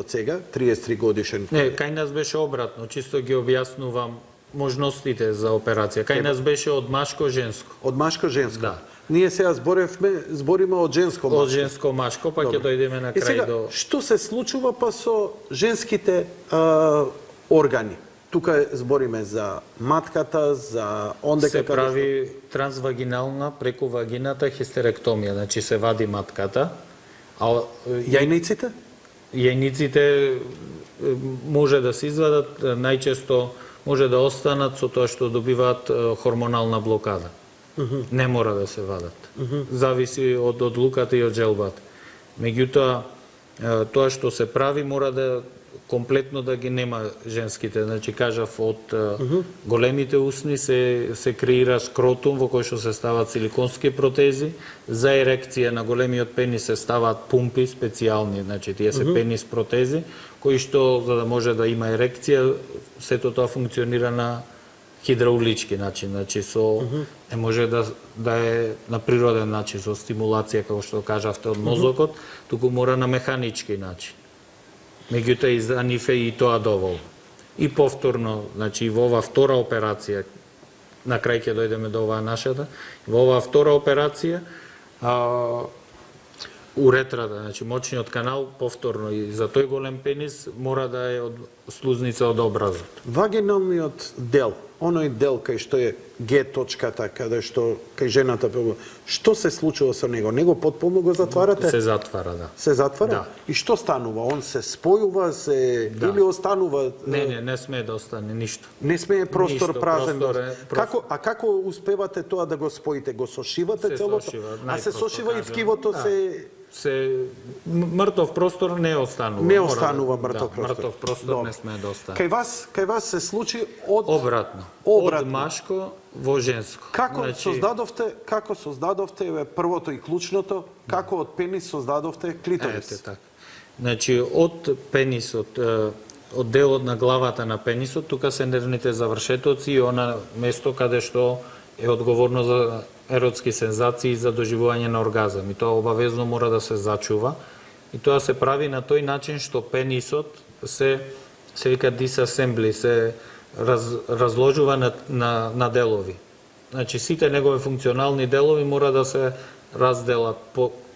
сега, 33 годишен. Не, кај нас беше обратно, чисто ги објаснувам можностите за операција. Кај нас беше од машко-женско. Од машко-женско. Да. Ние сега збориме од женско-машко. Од женско-машко, па ќе дојдеме на И крај сега, до... што се случува па со женските органи? Тука збориме за матката, за ондека Се прави трансвагинална преку вагината хистеректомија, значи се вади матката, а Јајниците? јајниците може да се извадат, најчесто може да останат со тоа што добиваат хормонална блокада. Не мора да се вадат. Зависи од одлуката и од желбата. Меѓутоа, тоа што се прави мора да комплетно да ги нема женските. Значи, кажав, од големите усни се креира скротум во кој што се стават силиконски протези. За ерекција на големиот пенис се ставаат пумпи специјални, значи тие се пенис протези, кои што, за да може да има ерекција, сето тоа функционира на хидраулички начин, значи со не може да е на природен начин со стимулација како што кажавте од мозокот, туку мора на механички начин. Меѓутоа и за нив е и тоа доволно. И повторно, значи во оваа втора операција, на крај ќе дојдеме до оваа нашата, во оваа втора операција уретрата, значи мочниот канал, повторно и за тој голем пенис мора да е од слузница од образот. Вагиналниот дел, оној дел кај што е Г точката, каде што кај жената, што се случува со него? Него потполно го затварате? Се затвара, да. Се затвара? Да. И што станува? Он се спојува, или останува? Не смее да остане ништо. Не смее простор Ништо, празен. простор е- Како успевате тоа да го споите? Го сошивате Се целото? сошива, А се најпросто сошива и кажано. ткивото Да. се Мртов простор не останува. не Мора да- останува мртов да, простор. Мртов простор Добро. не смее да остане. Кај вас се случи од Обратно. Обратно. Од машко во женско. Како Значи, создадовте еве првото и клучното, како од пенис создадовте клиторис? Ете така. Значи од пенисот, од делот на главата на пенисот, тука се нервните завршетоци и она место каде што е одговорно за еротски сензации и за доживување на оргазам. И тоа обавезно мора да се зачува. И тоа се прави на тој начин што пенисот се вика дисасембли, се разложува на делови. Значи сите негови функционални делови мора да се разделат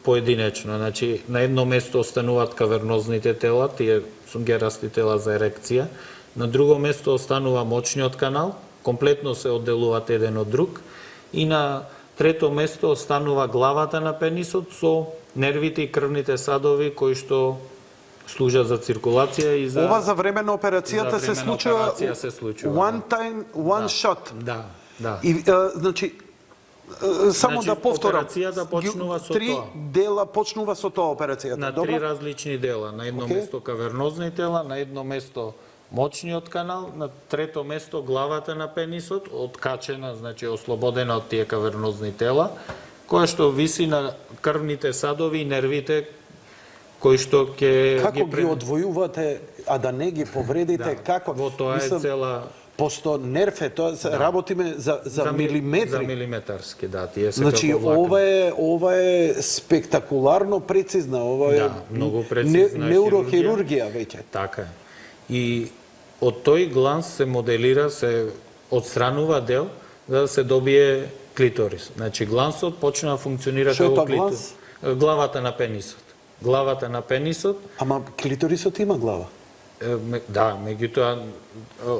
поединечно. Значи на едно место остануваат кавернозните тела, тие сунгерасти тела за ерекција. На друго место останува мочниот канал, комплетно се одделуваат еден од друг. И на трето место останува главата на пенисот со нервите и крвните садови кои што служат за циркулација и за... Ова за време на операцијата За време на операција се случува, one time, one shot. Да. И значи само Значи, да повторам. операцијата почнува со три тоа. дела почнува со тоа операцијата. На Добро? три различни дела. На едно Окей. место кавернозни тела, на едно место мочниот канал, на трето место главата на пенисот, откачена, значи ослободена од тие кавернозни тела, која што виси на крвните садови и нервите кои што ќе Како ги одвојувате, а да не ги повредите, како? Во тоа е цела... Посто нерв е, тоа работиме за милиметри. За милиметарски, да, тие се Значи, како влакна. ова е спектакуларно прецизна, ова е многу прецизна неурохирургија веќе. Така е. И од тој гланс се моделира, се отстранува дел за да се добие клиторис. Значи глансот почна да функционира Што е како тоа клиторис. Главата на пенисот. Главата на пенисот, Ама клиторисот има глава. да, меѓутоа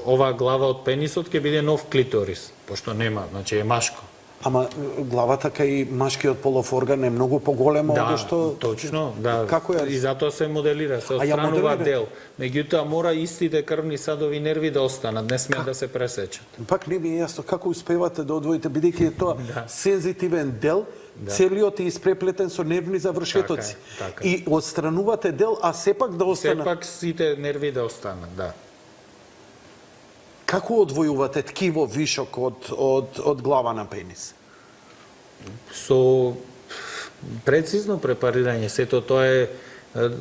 оваа глава од пенисот ќе биде нов клиторис, пошто нема, значи е машко. Ама главата кај машкиот полов орган е многу поголема од што... точно, да. Како е? И затоа се моделира, се ја отстранува моделира? дел. Меѓутоа мора истите крвни садови нерви да останат, не смеат да се пресечат. Пак не ми е јасно како успевате да одвоите, бидејќи е тоа сензитивен дел, целиот е испреплетен со нервни завршетоци. така е. И отстранувате дел, а сепак да остане. Сепак сите нерви да останат, да. Како одвојувате ткиво вишок од глава на пенис? Со прецизно препарирање, сето тоа е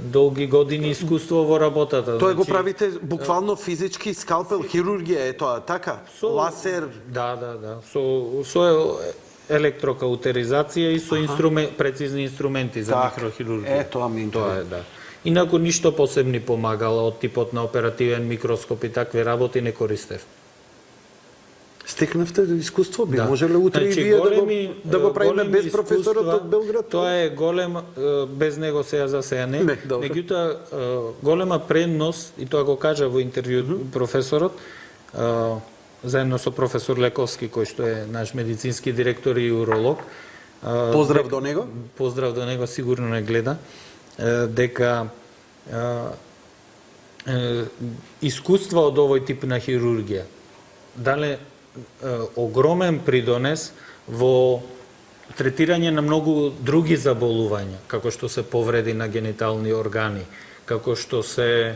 долги години искуство во работата. Тоа го правите буквално физички, скалпел, хирургија е тоа, така? Ласер? Да. Со електрокаутеризација и со прецизни инструменти за микрохирургија. Тоа ми Тоа е, да. Инаку ништо посебни помагала од типот на оперативен микроскоп и такви работи не користев. Стекнавте искуство, би можеле утре и вие да го правиме без професорот од Белград? Тоа е голем, без него сега за сега не. Меѓутоа, голема предност, и тоа го кажа во интервју професорот, заедно со професор Лековски, кој што е наш медицински директор и уролог. Поздрав до него. Поздрав до него, сигурно не гледа. Дека искуства од овој тип на хирургија дале огромен придонес во третирање на многу други заболувања, како што се повреди на генитални органи, како што се,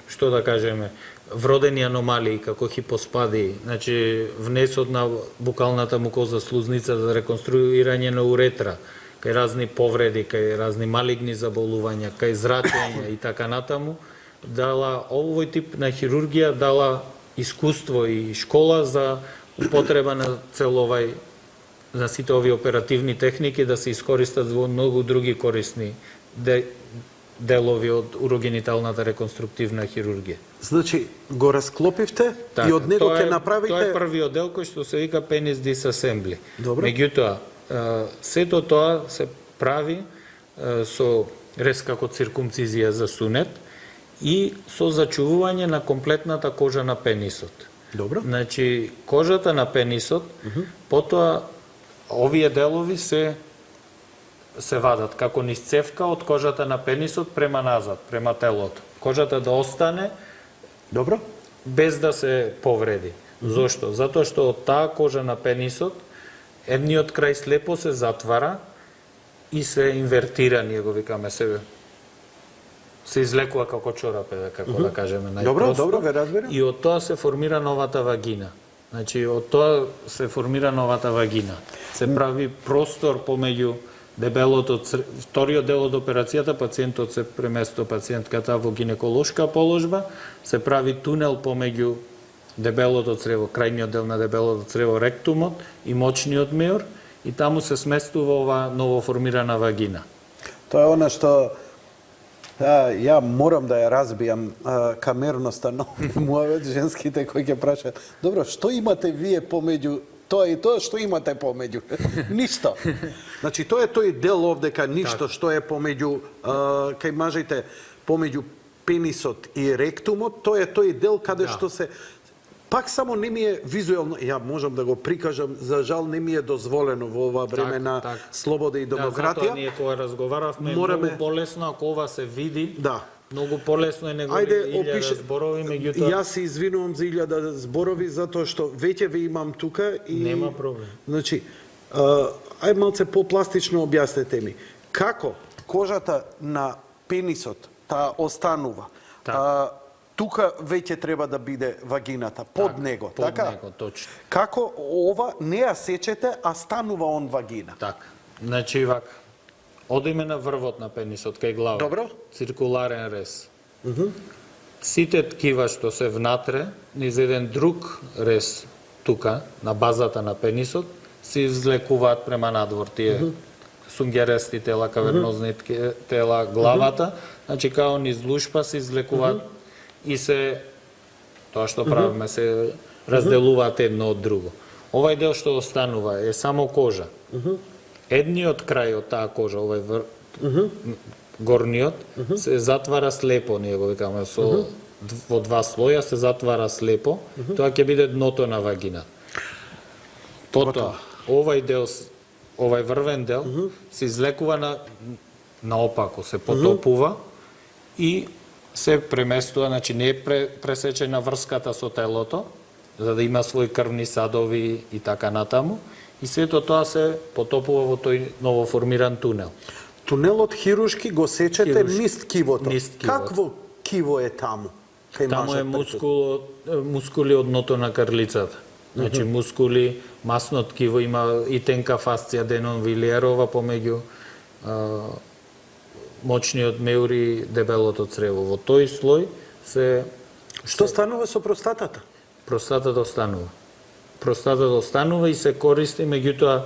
што да кажеме, вродени аномалии, како хипоспадии, значи внесот на букалната мукоза слузница за реконструирање на уретра, кај разни повреди, кај разни малигни заболувања, кај зрачење и така натаму, дала овој тип на хирургија дала искуство и школа за употреба на на сите овие оперативни техники да се искористат во многу други корисни делови од урогениталната реконструктивна хирургија. Значи, го расклопивте и од него ќе направите... Тоа е првиот дел кој што се вика пенис дисасембли. Добро. Меѓутоа, сето тоа се прави со рез како циркумцизија за сунет и со зачувување на комплетната кожа на пенисот. Добро. Значи, кожата на пенисот, потоа овие делови се вадат како низ цевка од кожата на пенисот према назад, према телото. Кожата да остане Добро. без да се повреди. Зошто? Затоа што од таа кожа на пенисот едниот крај слепо се затвара и се инвертира, ние го викаме се излекува како чорап, како да кажеме најпросто. Добро, ве разбирам. И од тоа се формира новата вагина. Значи, од тоа се формира новата вагина. Се прави простор помеѓу дебелото вториот дел од операцијата, пациентот се премеsto пациентката во гинеколошка положба, се прави тунел помеѓу дебелото црево, крајниот дел на дебелото црево, ректумот и мочниот меор, и таму се сместува ова новоформирана вагина. Тоа е она што ја морам да ја разбијам камерноста на муавет женските кои ќе прашаат. Добро, што имате вие помеѓу тоа и тоа, што имате помеѓу? Ништо. Значи, тоа е тој дел овдека, ништо што е помеѓу, кај мажите, помеѓу пенисот и ректумот, тоа е тој дел каде што се... Пак само не ми е визуелно, ја можам да го прикажам, за жал не ми е дозволено во ова време на слобода и демократија. Затоа ние кога разговаравме, многу полесно ако ова се види. Да. Многу полесно е него 1000 зборови, меѓутоа... Јас се извинувам за 1000 зборови, затоа што веќе ве имам тука и... Нема проблем. Значи, ај малце попластично објаснете ми. Како кожата на пенисот таа останува? Тука веќе треба да биде вагината, под него, така? Под него, точно. Како ова не ја сечете, а станува он вагина? Така. Значи, вака. Одиме на врвот на пенисот, кај глава. Добро. Циркуларен рез. Сите ткива што се внатре, низ еден друг рез тука, на базата на пенисот, се извлекуваат према надвор тие сунгерести тела, кавернозни тела, главата. Значи, као низ лушпа се извлекуваат и се, тоа што правиме, се разделуваат едно од друго. Овај дел што останува е само кожа. Едниот крај од таа кожа, овај горниот, се затвара слепо, ние го викаме, во два слоја се затвара слепо, тоа ќе биде дното на вагината. Потоа, овај дел, овај врвен дел, се излекува наопако, се потопува и се преместува, значи не е пресечена врската со телото, за да има своји крвни садови и така натаму, и сето тоа се потопува во тој новоформиран тунел. Тунелот хируршки го сечете низ ткивото. Низ ткивото. Какво киво е таму? Кај Таму е мажот мускули од дното на крлицата. Значи мускули, масно ткиво, има и тенка фасција денонвилиерова помеѓу мочниот меур и дебелото црево. Во тој слој Што станува со простатата? простатата останува. Простатата останува и се користи, меѓутоа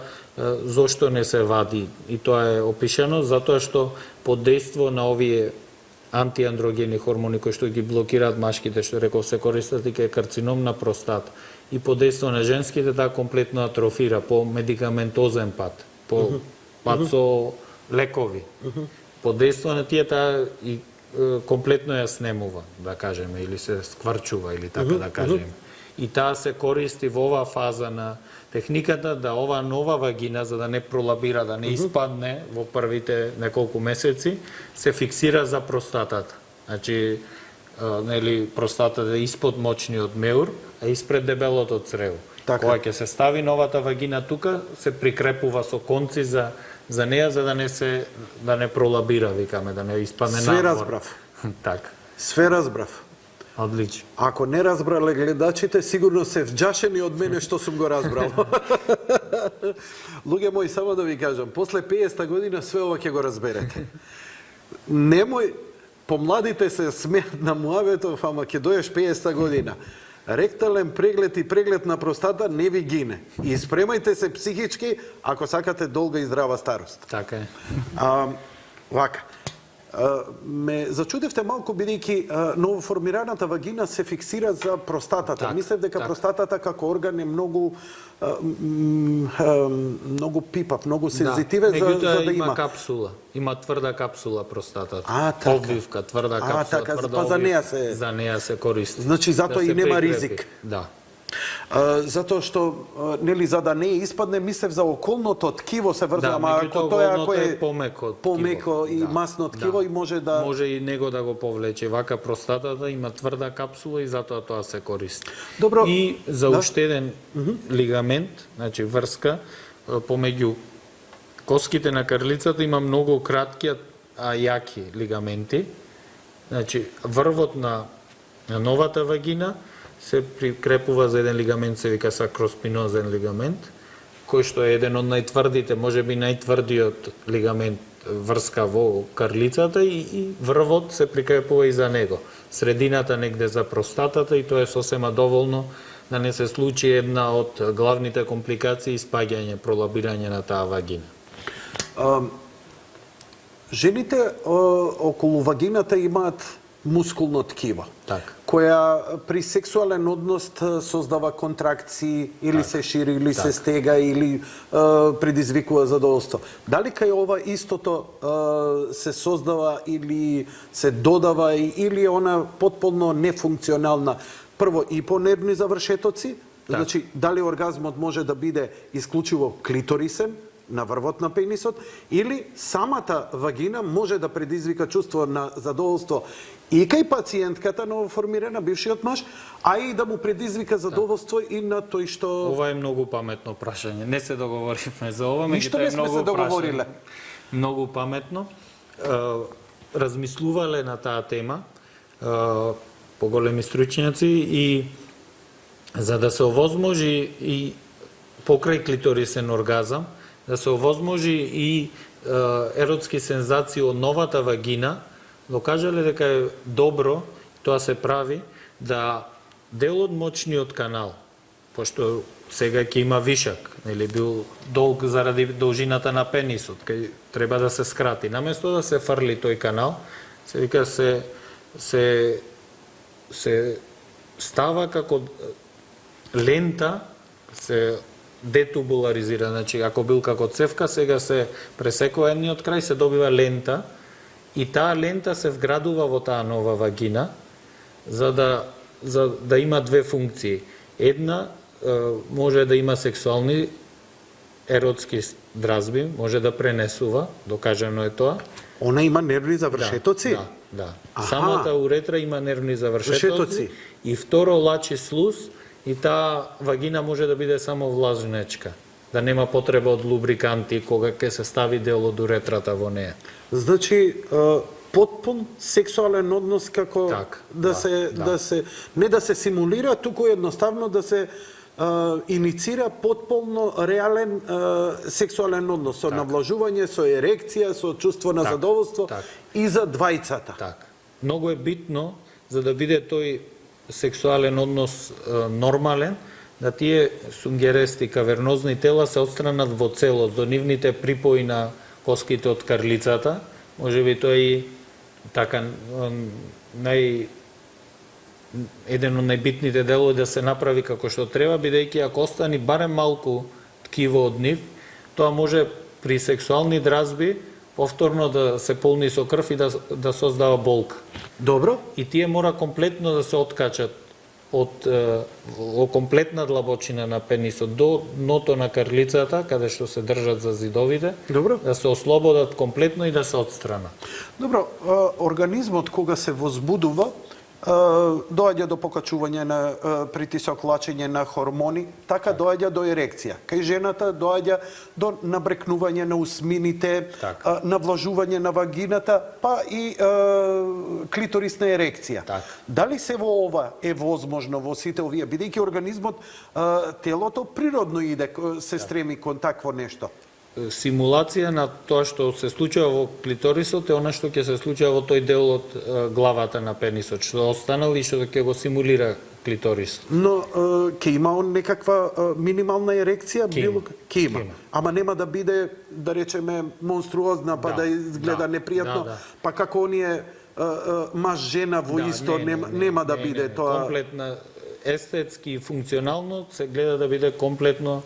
зошто не се вади? И тоа е опишано затоа што под дејство на овие антиандрогени хормони кои што ги блокираат машките, што реков се користат и кај карцином на простата. И под дејство на женските таа комплетно атрофира по медикаментозен пат, по пат со лекови. Под дејство на тие таа и комплетно ја снемува, да кажеме, или се скврчува, или така да кажеме. И таа се користи во оваа фаза на техниката да оваа нова вагина, за да не пролабира, да не испадне во првите неколку месеци, се фиксира за простатата. Значи, нели, простатата е испод мочниот меур, а испред дебелото црево. Така. Кога ќе се стави новата вагина тука, се прикрепува со конци за неа, за да не пролабира, викаме, да не испадне надвор. Све разбрав. Така. Све разбрав. Одлично. Ако не разбрале гледачите, сигурно се вџашени од мене што сум го разбрал. Луѓе мои, само да ви кажам, после 50 година све ова ќе го разберете. Немој, помладите се смеат на муабетов, ама ќе доеш 50 година. Ректален преглед и преглед на простата не ви гине. И спремајте се психички ако сакате долга и здрава старост. Така е. Вака. Ме зачудевте малку бидејќи новоформираната вагина се фиксира за простатата. Так, Мислев дека так. простатата како орган е многу пипав, многу сензитивен за да има има капсула. Има тврда капсула простатата. така. Обвивка, тврда капсула, така, тврда па за неа обвивка. За неа се користи. Значи, затоа Да и се нема прикрепи. ризик. Да. Затоа што нели за да не испадне, мислев за околното ткиво се врза, Да, ама ако меѓутоа тоа ако волното е помеко помеко и Да, масно ткиво да. и може да Може и него да го повлече. Вака простатата има тврда капсула и затоа тоа се користи. Добро. И за Да. уште еден лигамент, значи врска помеѓу коските на крлицата има многу кратки а јаки лигаменти. Значи врвот на новата вагина се прикрепува за еден лигамент, се вика сакроспинозен лигамент, кој што е еден од најтврдите, можеби најтврдиот лигамент врска во крлицата и врвот се прикрепува и за него. Средината негде за простатата и тоа е сосема доволно да не се случи една од главните компликации испаѓање, пролабирање на таа вагина. Жените околу вагината имаат мускулно ткиво, Така. која при сексуален однос создава контракции, или се шири, или се Така. стега, или предизвикува задоволство. Дали кај ова истото се создава или се додава, или она потполно нефункционална? Прво, и по нервни завршетоци, значи, дали оргазмот може да биде исклучиво клиторисен, на врвот на пенисот, или самата вагина може да предизвика чувство на задоволство и кај пациентката новоформирана, бившиот маж, а и да му предизвика задоволство и на тој што... Ова е многу паметно прашање. Не се договоривме за ова, Ништо меѓутоа не е сме многу се договориле. прашање. Многу паметно. Размислувале на таа тема поголеми стручњаци и за да се овозможи и покрај клиторисен оргазам, да се овозможи и еротски сензации од новата вагина, докажале дека е добро, тоа се прави, да дел од мочниот канал, пошто сега ќе има вишак, нели бил долг заради должината на пенисот, кај треба да се скрати. Наместо да се фрли тој канал, се вика се става како лента, се детубуларизира, значи ако бил како цевка, сега се пресекува едниот крај, се добива лента и таа лента се вградува во таа нова вагина за да има две функции. Една може да има сексуални еротски дразби, може да пренесува, докажано е тоа. Она има нервни завршетоци? Да. Аха. Самата уретра има нервни завршетоци. Завршетоци. И второ лачи слуз и таа вагина може да биде само влажнечка. Да нема потреба од лубриканти кога ќе се стави дел од уретрата во неја. Значи, потпун сексуален однос како Так, да се не да се симулира, туку едноставно да се иницира потполно реален сексуален однос со навлажување, со ерекција, со чувство на задоволство и за двајцата. Так. Многу е битно за да биде тој сексуален однос нормален, да тие сунгерести кавернозни тела се отстранат во целост до нивните припои на коските од карлицата. Можеби тоа и така еден од најбитните делови да се направи како што треба, бидејќи ако остани барем малку ткиво од нив, тоа може при сексуални дразби повторно да се полни со крв и да создава болка. Добро? И тие мора комплетно да се откачат од комплетна длабочина на пенисот до дното на карлицата, каде што се држат за зидовите, Добро. да се ослободат комплетно и да се отстранат. Добро, организмот кога се возбудува, доаѓа до покачување на притисок, лачење на хормони, така доаѓа до ерекција. Кај жената доаѓа до набрекнување на усмините, навлажување на вагината, па и клиторисна ерекција. Дали се во ова е возможно во сите овие, бидејќи организмот, телото природно иде, се стреми кон такво нешто? Симулација на тоа што се случува во клиторисот е она што ќе се случува во тој дел од главата на пенисот, што останал и што ќе го симулира клиторисот. Но ќе има он некаква минимална ерекција? Ќе има. Ама нема да биде, да речеме, монструозна, па да изгледа непријатно, па како оние маж-жена во исто, нема да биде тоа. Комплетна, естетски и функционално се гледа да биде комплетно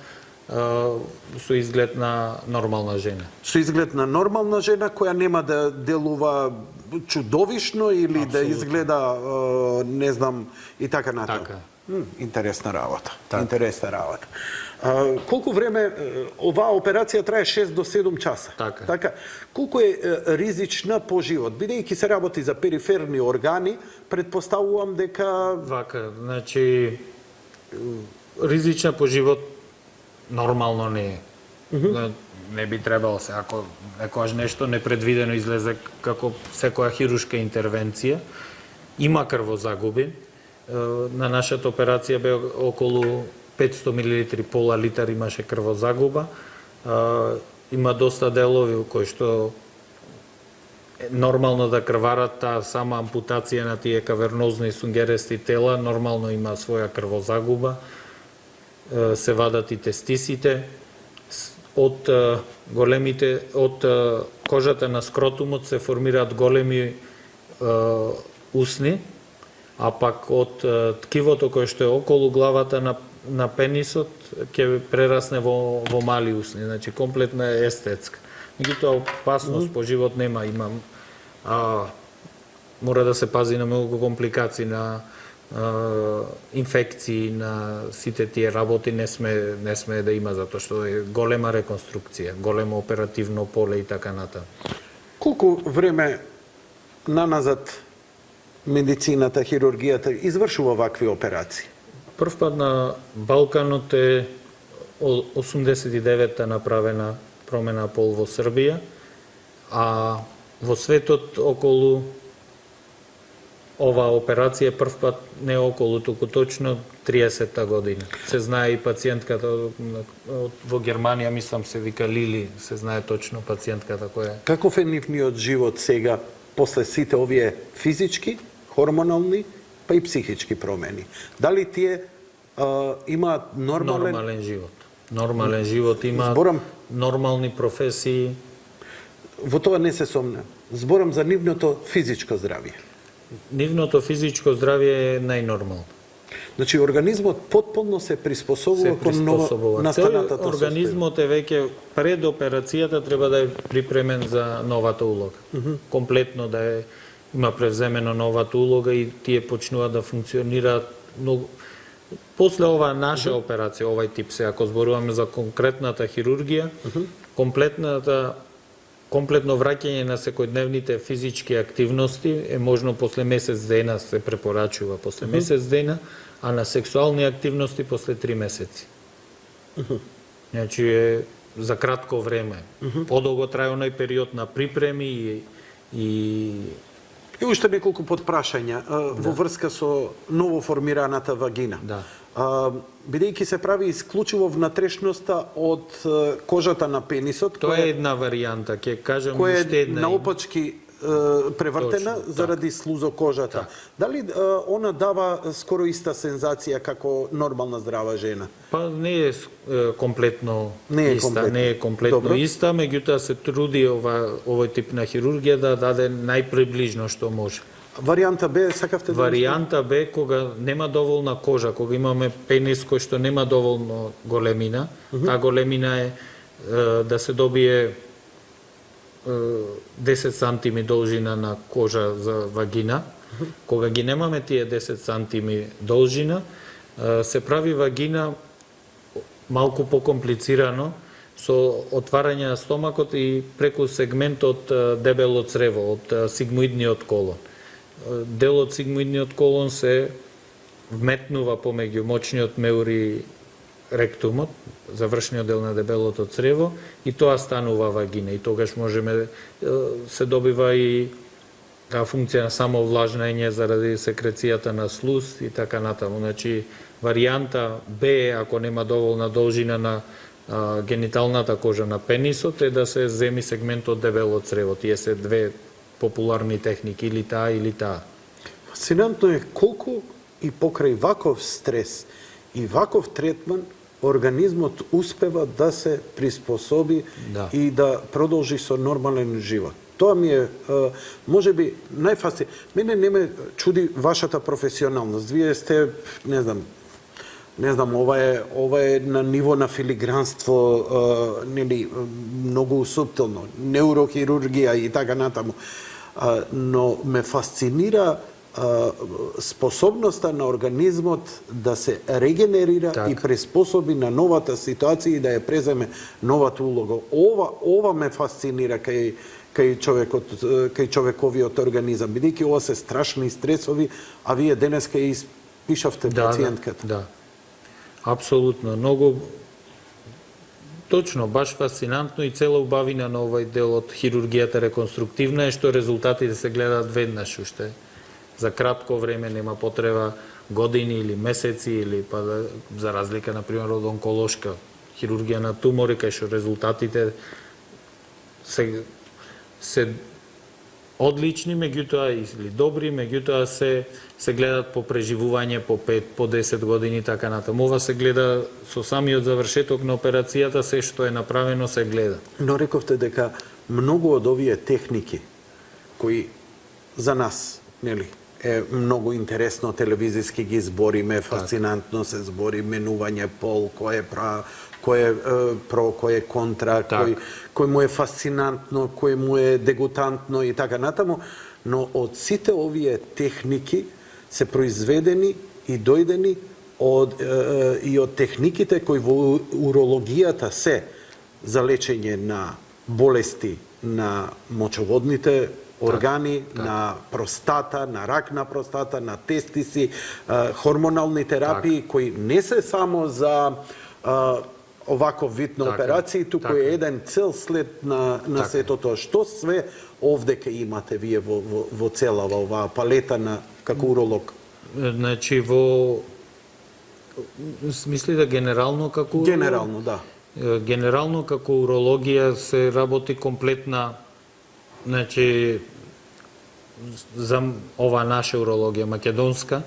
со изглед на нормална жена. Со изглед на нормална жена која нема да делува чудовишно или да изгледа не знам и така натаму. Интересна работа. Интересна работа. Колку време оваа операција трае 6 до 7 часа. Така. Колку е ризична по живот? Бидејќи се работи за периферни органи, претпоставувам дека вака, значи ризична по живот нормално не е. Не би требало се, ако некојаш нешто непредвидено излезе како секоја хирушка интервенција, има крвозагуби. На нашата операција бе околу 500 мл, пола литар имаше крвозагуба. Има доста делови кои што е нормално да крварат, таа сама ампутација на тие кавернозни сунгерести тела нормално има своја крвозагуба. Се вадат и тестисите од кожата на скротумот се формираат големи усни, а пак од ткивото кое што е околу главата на пенисот ќе прерасне во мали усни, значи комплетна е естетска. Меѓутоа опасност по живот нема, мора да се пази на многу компликации, на инфекции, на сите тие работи не сме да има, затоа што е голема реконструкција, големо оперативно поле и така натаму. Колку време наназад медицината, хирургијата извршува вакви операции? Прв пат на Балканот е 89-та направена промена пол во Србија, а во светот околу оваа операција прв пат не околу, туку точно 30-та година. Се знае и пациентката во Германија, мислам се вика Лили, се знае точно пациентката која е. Каков е нивниот живот сега после сите овие физички, хормонални, па и психички промени? Дали тие имаат нормален живот? Нормален живот, имаат нормални професии. Во тоа не се сомнам. Зборам за нивното физичко здравје. Нивното физичко здравје е најнормално. Значи организмот потполно се приспособува кон настанатата состојба. Организмот е веќе пред операцијата треба да е припремен за новата улога. Комплетно да има превземено новата улога и тие почнуваат да функционираат многу. После оваа наша операција, овај тип се, ако зборуваме за конкретната хирургија, комплетно враќање на секојдневните физички активности е можно после месец дена, се препорачува после месец дена, а на сексуални активности после 3 месеци. Значи е за кратко време. Подолго трае оној период на припреми И уште неколку подпрашања во врска со новоформираната вагина. Да. Бидејќи се прави исклучиво внатрешноста од кожата на пенисот, Тоа е една варијанта, ќе кажам која уште е една. наопачки превртена Точно, заради слузокожата. Дали она дава скоро иста сензација како нормална здрава жена? Па не е комплетно Не е иста, комплетно. не е комплетно Добро. иста, меѓутоа се труди овој тип на хирургија да даде најприближно што може. Варијанта Б, сакавте да... Варијанта Б, кога нема доволна кожа, кога имаме пенис кој што нема доволно големина, таа големина е да се добие 10 сантими должина на кожа за вагина. Кога ги немаме тие 10 сантими должина, се прави вагина малку покомплицирано со отварање на стомакот и преку сегмент од дебело црево, од сигмоидниот колон. Дел од сигмоидниот колон се вметнува помеѓу мочниот меур и ректумот, завршниот дел на дебелото црево, и тоа станува вагина. И тогаш можеме, се добива и таа функција на самовлажнење заради секрeciјата на слуз и така натаму. Значи, варијанта Б, ако нема доволна должина на гениталната кожа на пенисот, е да се земи сегмент од дебело црево. Тие се две популарни техники, или таа, или таа. Фасцинантно е колку и покрај ваков стрес и ваков третман организмот успева да се приспособи и да продолжи со нормален живот. Тоа ми е, можеби, најфасцинантно. Мене не ме чуди вашата професионалност. Вие сте, не знам, ова е на ниво на филигранство, нели, многу суптилно, неурохирургија и така натаму. Но ме фасцинира способноста на организмот да се регенерира и приспособи на новата ситуација и да ја преземе новата улога. Ова ме фасцинира кај човековиот организам, бидејќи ова се страшни стресови, а вие денеска ја испишавте пациентката. Да. Апсолутно, многу точно, баш фасцинантно, и цела убавина на овој дел од хирургијата реконструктивна е што резултатите се гледаат веднаш уште. За кратко време, нема потреба години или месеци, или па за разлика, например, од онколошка хирургија на тумори, кај што резултатите се одлични, меѓутоа, или добри, меѓутоа се гледат по преживување по 5, по 10 години, така натаму. Ова се гледа со самиот завршеток на операцијата, се што е направено се гледа. Но рековте дека многу од овие техники кои за нас, нели, е многу интересно, телевизиски ги збориме, фасцинантно се збори, менување пол, кој е про, кој е контра, кој му е фасцинантно, кој му е дегутантно и така натаму, но од сите овие техники се произведени и дојдени од техниките кои во урологијата се за лечење на болести на мочоводните органи, на простата, на рак на простата, на тестиси, хормонални терапии кои не се само за оваков вид на операции, туку е еден цел след на сето тоа. Што све овде ке имате вие во целава оваа палета на како уролог? Значи мисли да генерално како Генерално, да. Генерално како урологија се работи комплетна, значи за ова наша урологија македонска,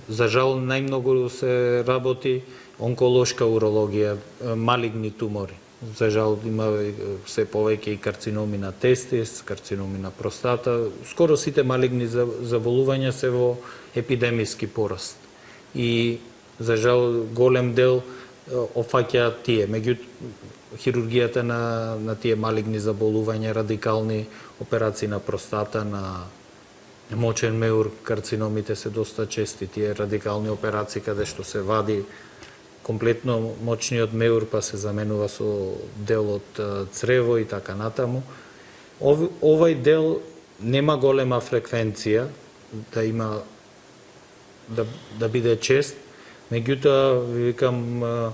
за жал најмногу се работи онколошка урологија, малигни тумори. За жал има се повеќе и карциноми на тестис, карциноми на простата. Скоро сите малигни заболувања се во епидемиски пораст. И за жал голем дел опфаќаат тие. Меѓутоа хирургијата на тие малигни заболувања, радикални операции на простата, на мочен меур, карциномите се доста чести, тие радикални операции каде што се вади комплетно мочниот меур па се заменува со дел од црево и така натаму. Овај дел нема голема фреквенција да има да биде чест, меѓутоа викам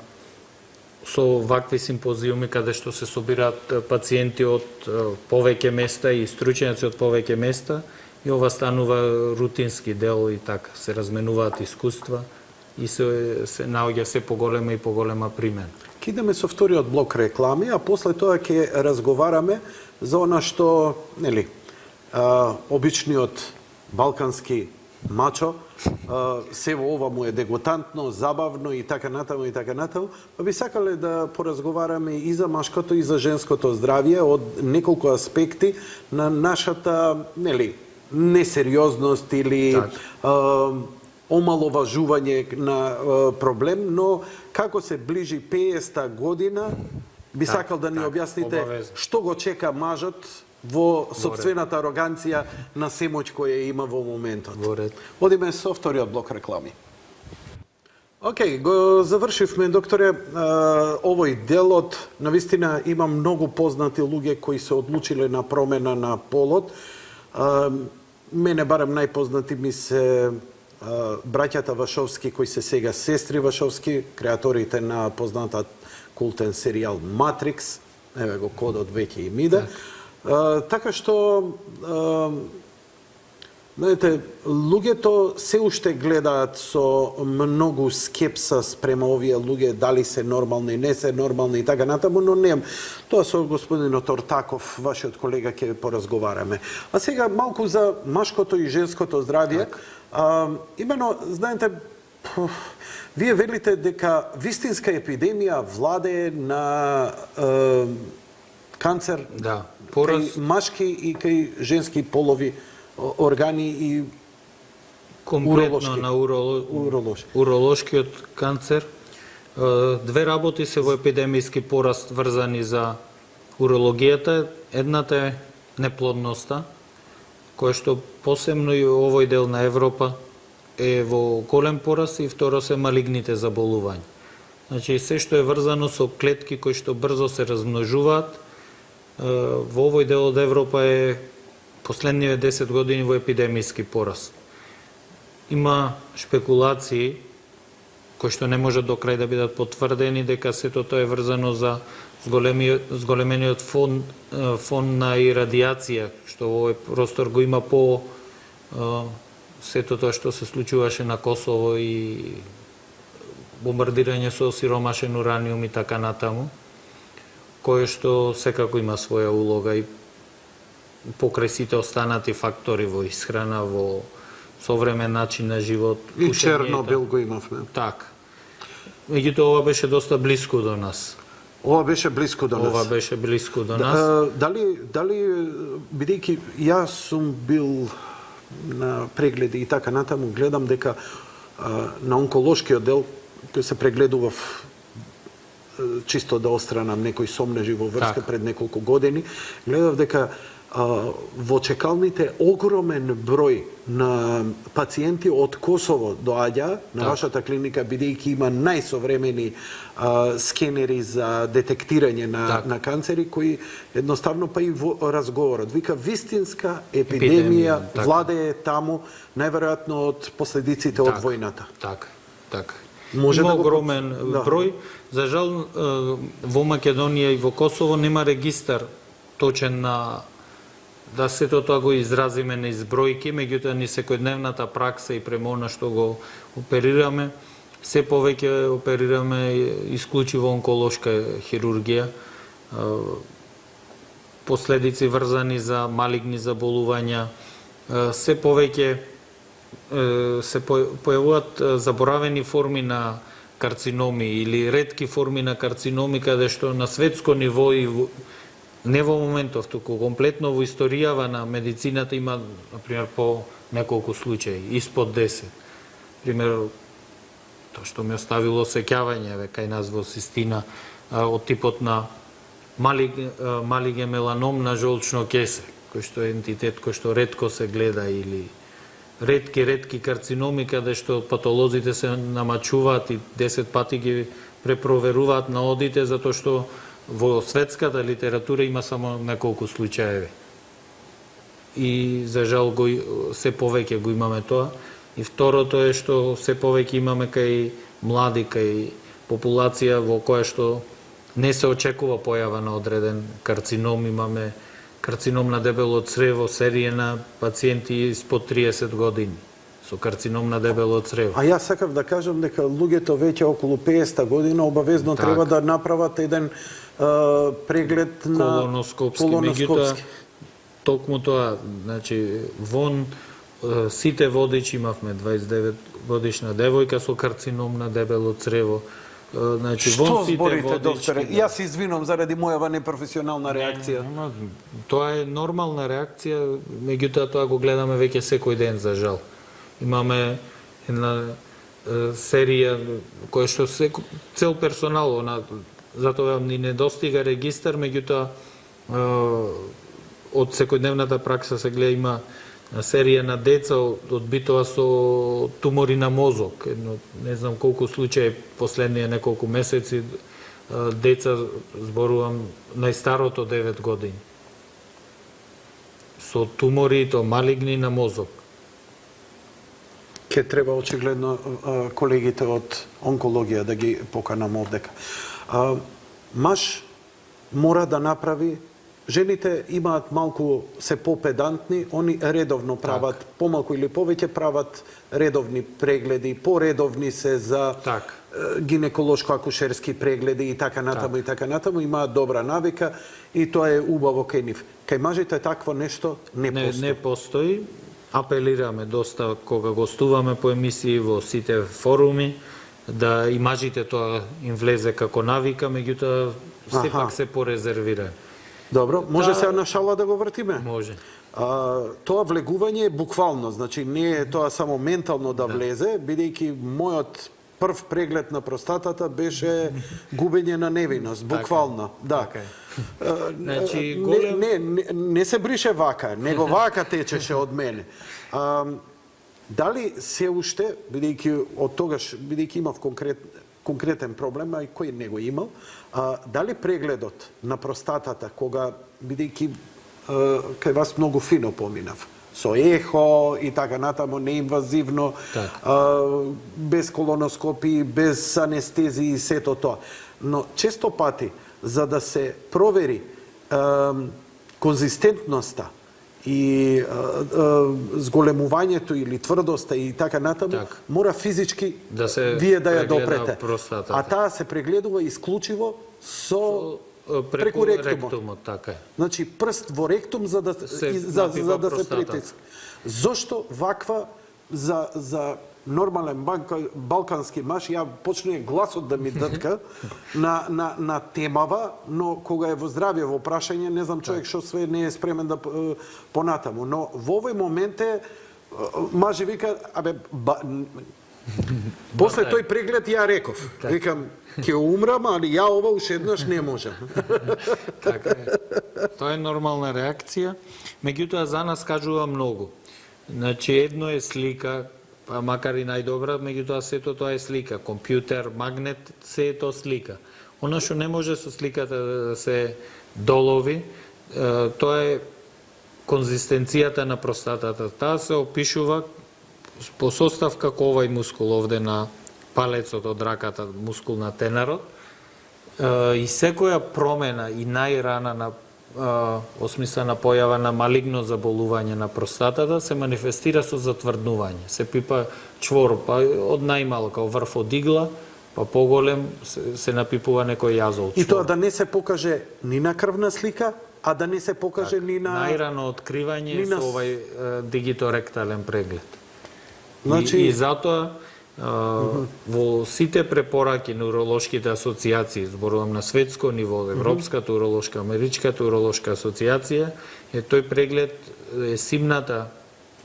со вакви симпозиуми каде што се собираат пациенти од повеќе места и стручњаци од повеќе места, и ова станува рутински дел и така се разменуваат искуства и се наоѓа се поголема и поголема примена. Ке идеме со вториот блок реклами, а после тоа ќе разговараме за она што, нели, обичниот балкански мачо, се во ова му е дегутантно, забавно и така натаму и така натаму, па би сакале да поразговараме и за машкото и за женското здравје од неколку аспекти на нашата, нели, несериозност или омаловажување на проблем, но како се ближи 50-та година, би сакал да ни објасните обавезно. што го чека мажот во собствената ароганција на семоќ која има во моментот. Во ред. Одиме со вториот блок реклами. Океј, го завршивме, докторе, овој делот. Навистина има многу познати луѓе кои се одлучиле на промена на полот. Мене барем најпознати ми се браќата Вашовски, кои се сега сестри Вашовски, креаторите на познатат култен серијал Матрикс, еве го кодот веќе им иде. Така што, знаете, луѓето се уште гледаат со многу скепса спрема овие луѓе, дали се нормални, не се нормални и така натаму, но не, тоа со господинот Ортаков, вашиот колега, ќе поразговараме. А сега малку за машкото и женското здравје. Имено, знаете, вие велите дека вистинска епидемија владее на канцер кај машки и кај женски полови органи и комплетно на уролошкиот канцер. Две работи се во епидемиски пораст врзани за урологијата. Едната е неплодноста, која што посебно и овој дел на Европа е во голем пораст, и второ се малигните заболувања. Значи, се што е врзано со клетки кои што брзо се размножуваат, во овој дел од Европа е последниве 10 години во епидемиски пораст. Има шпекулации кои што не можат до крај да бидат потврдени дека сето тоа е врзано за зголемениот фон на ирадиација, што во овој простор го има по сето тоа што се случуваше на Косово и бомбардирање со сиромашен ураниум и така натаму, кое што секако има своја улога и покрај сите останати фактори во исхрана, во современ начин на живот. И Чернобил го имавме. Така. Меѓутоа, ова беше доста блиску до нас. Ова беше блиску до нас. Ова беше блиску до нас. Дали бидејќи јас сум бил на прегледи и така натаму, гледам дека на онколошкиот дел, кој се прегледував чисто да остранам некои сомнежи во врска пред неколку години, гледав дека во чекалните огромен број на пациенти од Косово доаѓа на вашата клиника, бидејќи има најсовремени скенери за детектирање на канцери, кои едноставно па и во разговорот вика вистинска епидемија владее таму, најверојатно од последиците од војната. Така. Може има да огромен број. За жал, во Македонија и во Косово нема регистар точен на да сето тоа го изразиме на избројки, меѓутоа ни секојдневната пракса и према она што го оперираме, се повеќе оперираме исклучиво онколошка хирургија, последици врзани за малигни заболувања, се повеќе се појавуваат заборавени форми на карциноми или ретки форми на карциноми, каде што на светско ниво и не во моментов, туку комплетно во историјава на медицината има, например, по неколку случаи, испод 10. Пример, тоа што ми оставило сеќавање кај нас во Систина, од типот на малиген меланом на жолчно кесе, кој што е ентитет кој што ретко се гледа или ретки карциноми каде што патолозите се намачуваат и 10 пати ги препроверуваат на одите затоа што во светската литература има само неколку случаеви. И за жал се повеќе го имаме тоа. И второто е што се повеќе имаме кај млади, кај популација во која што не се очекува појава на одреден карцином. Имаме карцином на дебело црево, серија на пациенти испод 30 години со карцином на дебело црево. А јас сакав да кажам дека луѓето веќе околу 50 година обавезно треба да направат еден преглед на колоноскопски. Меѓутоа, токму тоа, значи, вон сите водичи имавме 29 годишна девојка со карцином на дебело црево. Значи, Што зборите, докторе? Јас извинувам заради мојава непрофесионална реакција. Тоа е нормална реакција, меѓутоа тоа го гледаме веќе секој ден, за жал. Имаме една серија која што цел персонал, затоа ни недостига регистар, меѓутоа од секојдневната пракса се гледа има серија на деца одбитоа со тумори на мозок. Не знам колку случаи последнија неколку месеци деца, зборувам најстарото 9 години. Со тумори то малигни на мозок. Ке треба очигледно колегите од онкологија да ги поканам овдека. Маж мора да направи. Жените имаат малку се попедантни, они редовно прават, помалку или повеќе прават редовни прегледи, поредовни се за гинеколошко-акушерски прегледи и така натаму и така натаму, имаат добра навика и тоа е убаво кај нив. Кај мажите такво нешто не постои. Не постои. Апелираме доста кога гостуваме по емисии во сите форуми да и мажите тоа им влезе како навика, меѓутоа сепак се порезервира. Добро, може сега на шала да го вртиме? Може. Тоа влегување е буквално, значи не е тоа само ментално да влезе, бидејќи мојот прв преглед на простатата беше губење на невиност, буквално. Да. Значи, не се брише вака, него вака течеше од мене. Дали се уште, бидејќи од тогаш, бидејќи имав конкретен проблем, а и кој не го имал, дали прегледот на простатата, кога, бидејќи кај вас многу фино поминав, со ехо и така натаму, неинвазивно, без колоноскопии, без анестезии и сето тоа. Но често пати, за да се провери конзистентноста и зголемувањето или тврдоста и така натаму, мора физички вие да ја допрете. А таа се прегледува исклучиво со преку ректумот. Значи прст во ректум за да се притиска. Зошто ваква за нормален балкански маж, ја почне гласот да ми дътка на темава, но кога е во здравје во прашање, не знам човек што све не е спремен да понатаму. Но во овој момент е, мажи вика, после тој преглед ја реков, викам, ќе умрам, али ја ова уште еднаш не можам. Така е. Тоа е нормална реакција, меѓутоа за нас кажува многу. Значи, едно е слика, макар и најдобра, меѓутоа сето тоа е слика. Компјутер, магнет, се е тоа слика. Она што не може со сликата да се долови, тоа е конзистенцијата на простатата. Таа се опишува по состав како овај мускул овде на палецот од раката, мускул на тенарот. И секоја промена и најрана на осмислена појава на малигно заболување на простатата се манифестира со затврднување. Се пипа чвор, па од најмалка врв од игла, па поголем се напипува некој јазол. И тоа да не се покаже ни на крвна слика, а да не се покаже ни на... Најрано откривање со овај дигиторектален преглед. И затоа во сите препораки на уролошките асоциации, зборувам на светско ниво, Европската уролошка, Америчката уролошка асоциација, е тој преглед е симната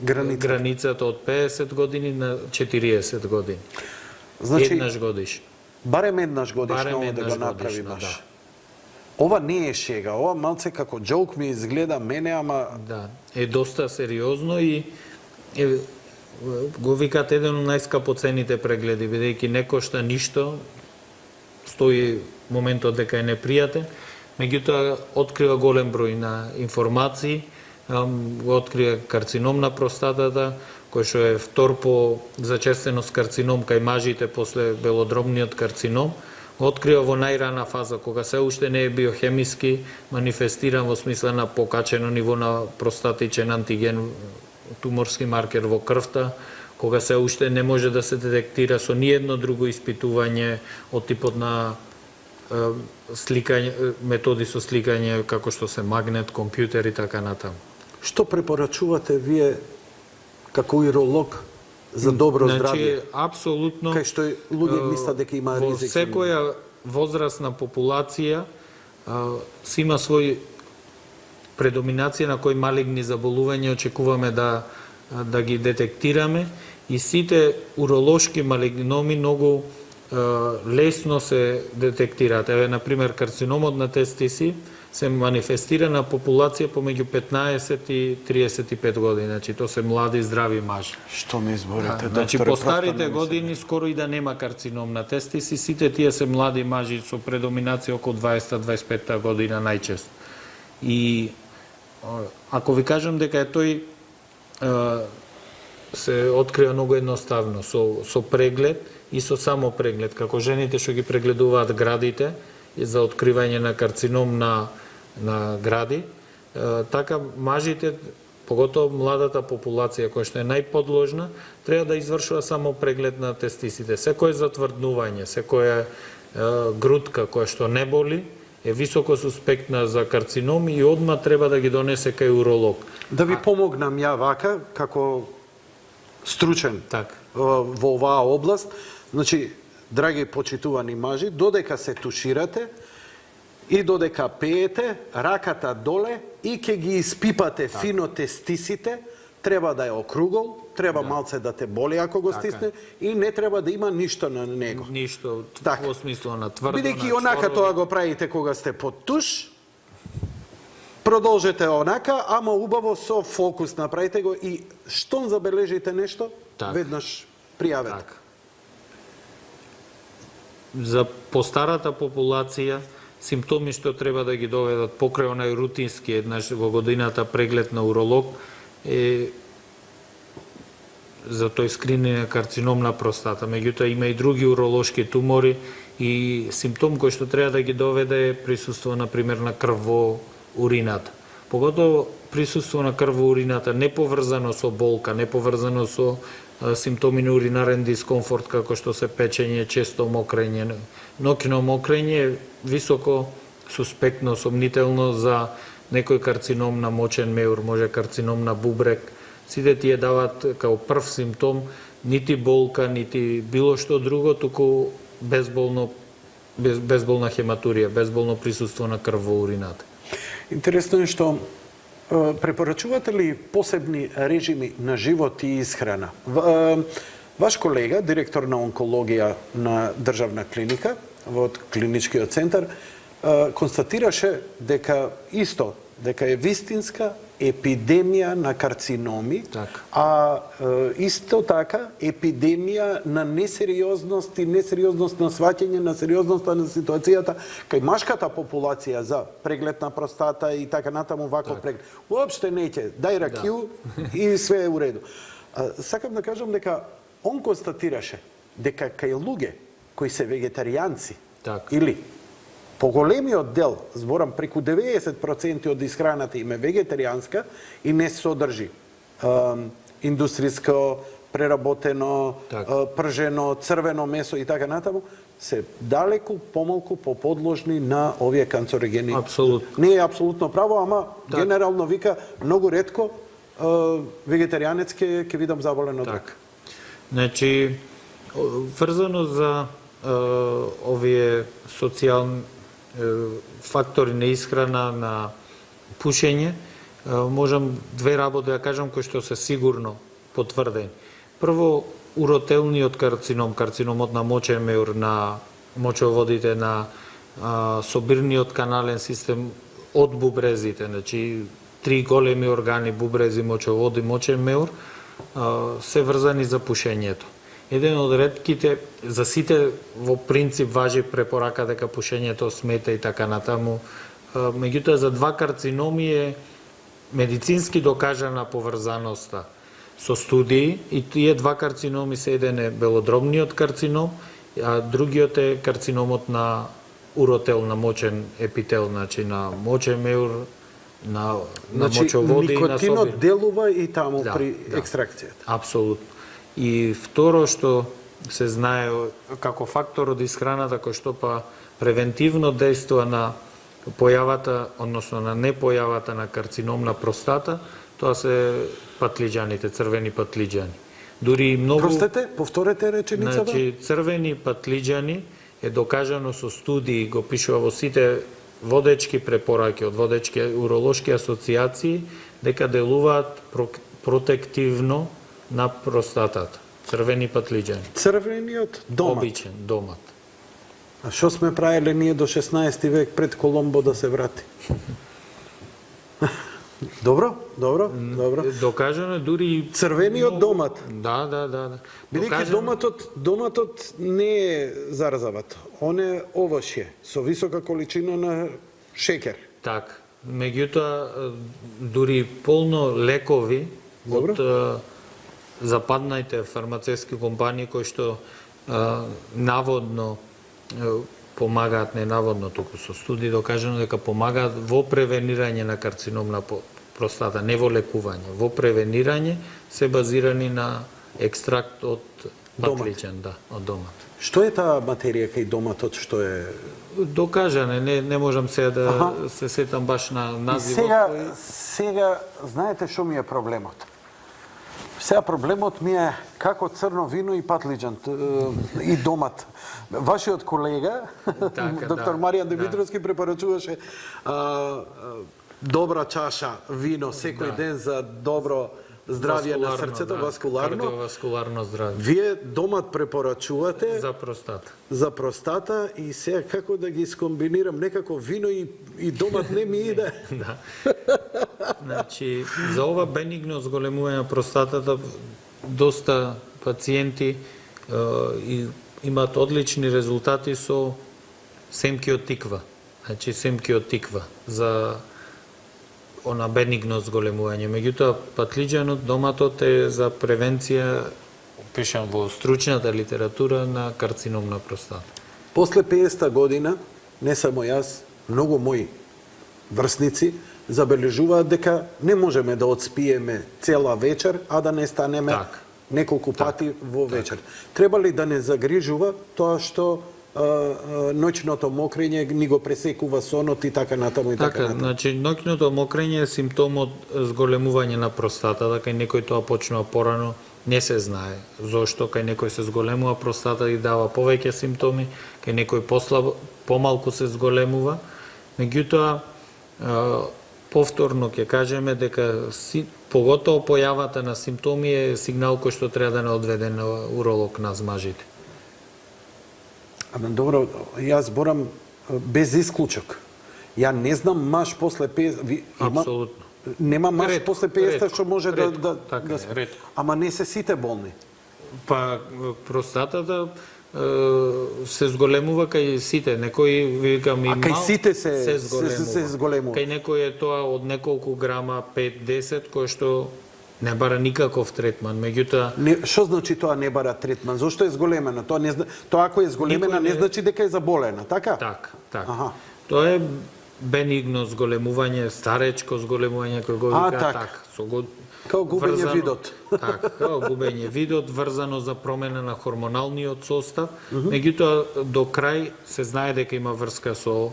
границата од 50 години на 40 години. Значи, еднаш годиш. Барем еднаш годишно да го направи маж. Ова не е шега, ова малце како джоук ми изгледа мене, ама... Да, е доста сериозно и го викаат еден од најскапоцените прегледи, бидејќи не кошта ништо, стои моментот дека е непријатен, меѓутоа открива голем број на информации, го открива карцином на простатата, кој што е втор по зачестеност карцином кај мажите после белодробниот карцином, го открива во најрана фаза, кога се уште не е биохемиски манифестиран во смисла на покачено ниво на простатичен антиген, туморски маркер во крвта, кога се уште не може да се детектира со ниедно друго испитување од типот на сликање, методи со сликање како што се магнет, компјутер и така натаму. Што препорачувате вие како уролог за добро здравје? Апсолутно. Кај што луѓе мислат дека има во ризик. секоја возрастна популација си има свој предоминација на кои малигни заболувања очекуваме да ги детектираме и сите уролошки малигноми многу лесно се детектираат. Еве, например, карциномот на тестиси се манифестира на популација помеѓу 15 и 35 години. Значи, тоа се млади, здрави мажи. Што ми изборите, Значи, докторе, по старите просто не години скоро и да нема карцином на тестиси, сите тие се млади мажи со предоминација околу 20-25 година најчесто. И ако ви кажам дека е тој се открива многу едноставно со преглед и со само преглед, како жените што ги прегледуваат градите за откривање на карцином на гради, така мажите, поготово младата популација која што е најподложна, треба да извршува само преглед на тестисите. Секое затврднување, секоја грудка која што не боли, е високо суспектна за карцином и одма треба да ги донесе кај уролог. Да ви помогнам ја вака, како стручен Так. во оваа област. Значи, драги почитувани мажи, додека се туширате и додека пеете, раката доле и ќе ги испипате фино тестисите, треба да е округол, треба малце да те боли ако го стисне и не треба да има ништо на него. Ништо Така. во смисло на тврдо, Бидејќи на онака чворови. тоа го правите кога сте под туш, продолжете онака, ама убаво со фокус направите го и штом забележите нешто, Так. веднаш пријавете. Така. За постарата популација, симптоми што треба да ги доведат покрај онај рутински еднаш во годината преглед на уролог е за тој скрининг на карцином на простата. Меѓутоа има и други уролошки тумори и симптом кој што треба да ги доведе е присуство, например, на крв во урината. Поготово присуство на крв во урината не поврзано со болка, не поврзано со симптоми на уринарен дискомфорт, како што се печење, често мокрење. Ноќно мокрење е високо суспектно, сомнително за некој карцином на мочен меур, може карцином на бубрек. Сите тие дават као прв симптом нити болка, нити било што друго, туку безболна хематурија, безболно присуство на крв во урината. Интересно е што препорачувате ли посебни режими на живот и исхрана? Ваш колега, директор на онкологија на државна клиника, во клиничкиот центар, констатираше дека дека е вистинска епидемија на карциноми, Так. а исто така епидемија на несериозност и несериозност на сваќање на сериозноста на ситуацијата кај машката популација за преглед на простата и така натаму ваков преглед. Уопште неќе, дај ракију и све е у реду. Сакам да кажам дека он констатираше дека кај луѓе кои се вегетаријанци Так. или поголемиот дел, зборам преку 90% од исхраната им е вегетаријанска и не содржи индустриско, преработено, Так. пржено, црвено месо и така натаму, се далеку помалку поподложни на овие канцерогени. Апсолутно. Не е апсолутно право, ама генерално вика многу ретко вегетаријанец ќе видам заболен од рака. Значи, врзано за овие социјални фактори на исхрана, на пушење, можам две работи да кажам кои што се сигурно потврдени. Прво, уротелниот карцином, карциномот на мочен меур, на мочоводите, на собирниот канален систем од бубрезите, значи три големи органи, бубрези, мочоводи, мочен меур, се врзани за пушењето. Еден од ретките, за сите во принцип важи препорака дека пушењето смета и така натаму. Меѓутоа за два карциноми е медицински докажана поврзаноста со студии и тие два карциноми се еден е белодробниот карцином, а другиот е карциномот на уротел, на мочен епител, значи на мочен меур, на мочоводи и на никотинот собир. делува и таму Да, при да. екстракцијата. Апсолутно. И второ што се знае како фактор од исхраната кој што па превентивно дејствува на појавата, односно на непојавата на карцином на простата, тоа се патлиџаните, црвени патлиџани. Дури и многу... Простете, повторете реченицата. Значи, црвени патлиџани е докажано со студии, го пишува во сите водечки препораки од водечки уролошки асоциации, дека делуваат протективно на простатата. Црвени патлиџани. Црвениот домат. Обичен домат. А што сме правеле ние до 16 век пред Коломбо да се врати? Добро. Докажано е дури и Црвениот домат. Да. Бидејќи доматот не е зарзават. Он е овошје со висока количина на шеќер. Така. Меѓутоа, дури полно лекови Добро. од западните фармацевски компании кои што наводно помагаат, не наводно, туку со студии докажано дека помагаат во превенирање на карцином на простата, не во лекување, во превенирање се базирани на екстракт од патличен, да, од домат. Што е таа материја кај доматот што е? Докажане, не можам сега да се сетам баш на И називот. сега, знаете што ми е проблемот? Сега проблемот ми е како црно вино и патлиџан и домат. Вашиот колега, Така, доктор да, Маријан да. Димитровски, препорачуваше добра чаша вино секој ден за добро здравје на срцето, васкуларно. Кардиоваскуларно здравје. Вие домат препорачувате За простата. за простата и сега како да ги скомбинирам, некако вино и домат не ми иде. Да. Значи, за ова бенигно зголемување на простатата, доста пациенти и имаат одлични резултати со семки од тиква. Значи, семки од тиква за она бенигно зголемување. Меѓутоа, патлиџанот, доматот е за превенција, пишам во стручната литература, на карцином на простата. После 50 година, не само јас, многу мои врсници забележуваат дека не можеме да одспиеме цела вечер, а да не станеме Так. неколку пати во вечер. Треба ли да не загрижува тоа што ноќното мокрење ни го пресекува сонот и така натаму и така Така, натаму? значи ноќното мокрење е симптом од зголемување на простата, кај некој тоа почнува порано, не се знае зошто, кај некој се зголемува простата и дава повеќе симптоми, кај некој помалку се зголемува. Меѓутоа, повторно ќе кажеме дека поготово појавата на симптоми е сигнал кој што треба да не одведе на уролог на мажите. Ама добро, јас зборам без исклучок. Ја не знам маж после 50... Апсолутно. Нема маж Ретко, после 50 што може ретко, да така е, ретко. Ама не се сите болни. Па простатата се зголемува кај сите, некои викам и А кај мал, сите се зголемува. зголемува. Кај некој е тоа од неколку грама, 5-10, кој што не бара никаков третман, меѓутоа Што значи тоа не бара третман? Зошто е зголемена? Тоа тоа ако е зголемена Никој не не- значи дека е заболена, така? така. Аха. Тоа е бенигно зголемување, старечко зголемување кој го А, вика така. така. Со го Као губење видот. Така, као губење видот врзано за промена на хормоналниот состав. Меѓутоа до крај се знае дека има врска со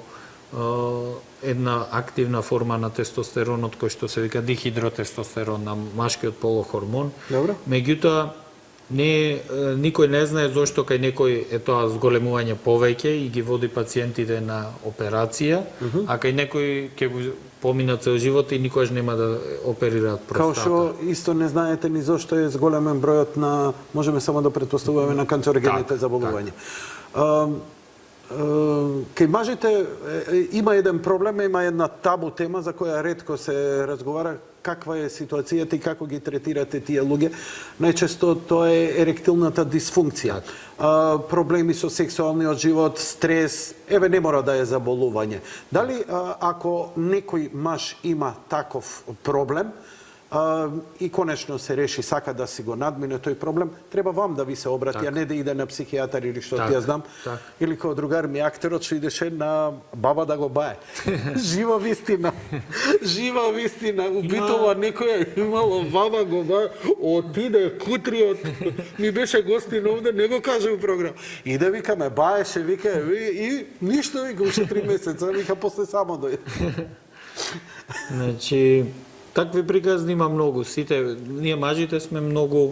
една активна форма на тестостеронот кој што се вика дихидротестостерон, на машкиот полохормон. Добро. Меѓутоа никој не знае зошто кај некој е тоа зголемување повеќе и ги води пациентите на операција, а кај некој ќе го помина цел живот и никогаш нема да оперираат Као простата. што исто не знаете ни зошто е зголемен бројот на, можеме само да претпоставуваме, на канцерогените Така, заболувања. Кај мажите има еден проблем, има една табу тема за која ретко се разговара, каква е ситуацијата и како ги третирате тие луѓе. Најчесто тоа е еректилната дисфункција. Проблеми со сексуалниот живот, стрес, еве не мора да е заболување. Дали ако некој маж има таков проблем, и конечно се реши, сака да си го надмине тој проблем, треба вам да ви се обрати, а не да иде на психијатар или што ти ја знам. Или кој другар ми актерот што идеше на баба да го бае. Жива вистина. Жива вистина. Убитува некоја имало баба го бае, отиде кутриот. Ми беше гостин овде, не го каже у програм. Иде викаме баеше, вика и ништо, вика уште 3 месеца, вика после само дојде. Значи такви приказни има многу. Сите, ние мажите сме многу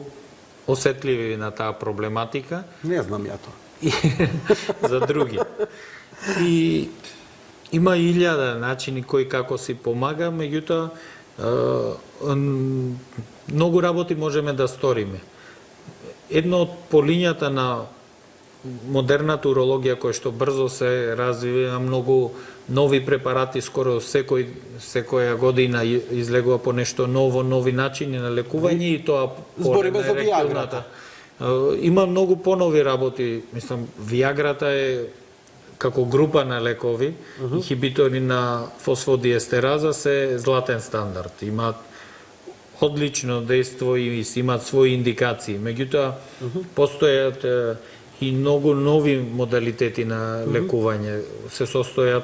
осетливи на таа проблематика. Не знам ја тоа. За други. И има илјада начини кои како си помага, меѓутоа многу работи можеме да сториме. Едно од полињата на модерната урологија која што брзо се развива, многу нови препарати, скоро секоја година излегува по нешто ново, нови начини на лекување и тоа збориме за Виаграта. Има многу понови работи, мислам, Виаграта е како група на лекови, инхибитори на фосфодиестераза се златен стандард. Имаат одлично дејство и имаат своји индикации. Меѓутоа, постојат и многу нови модалитети на лекување. Се состојат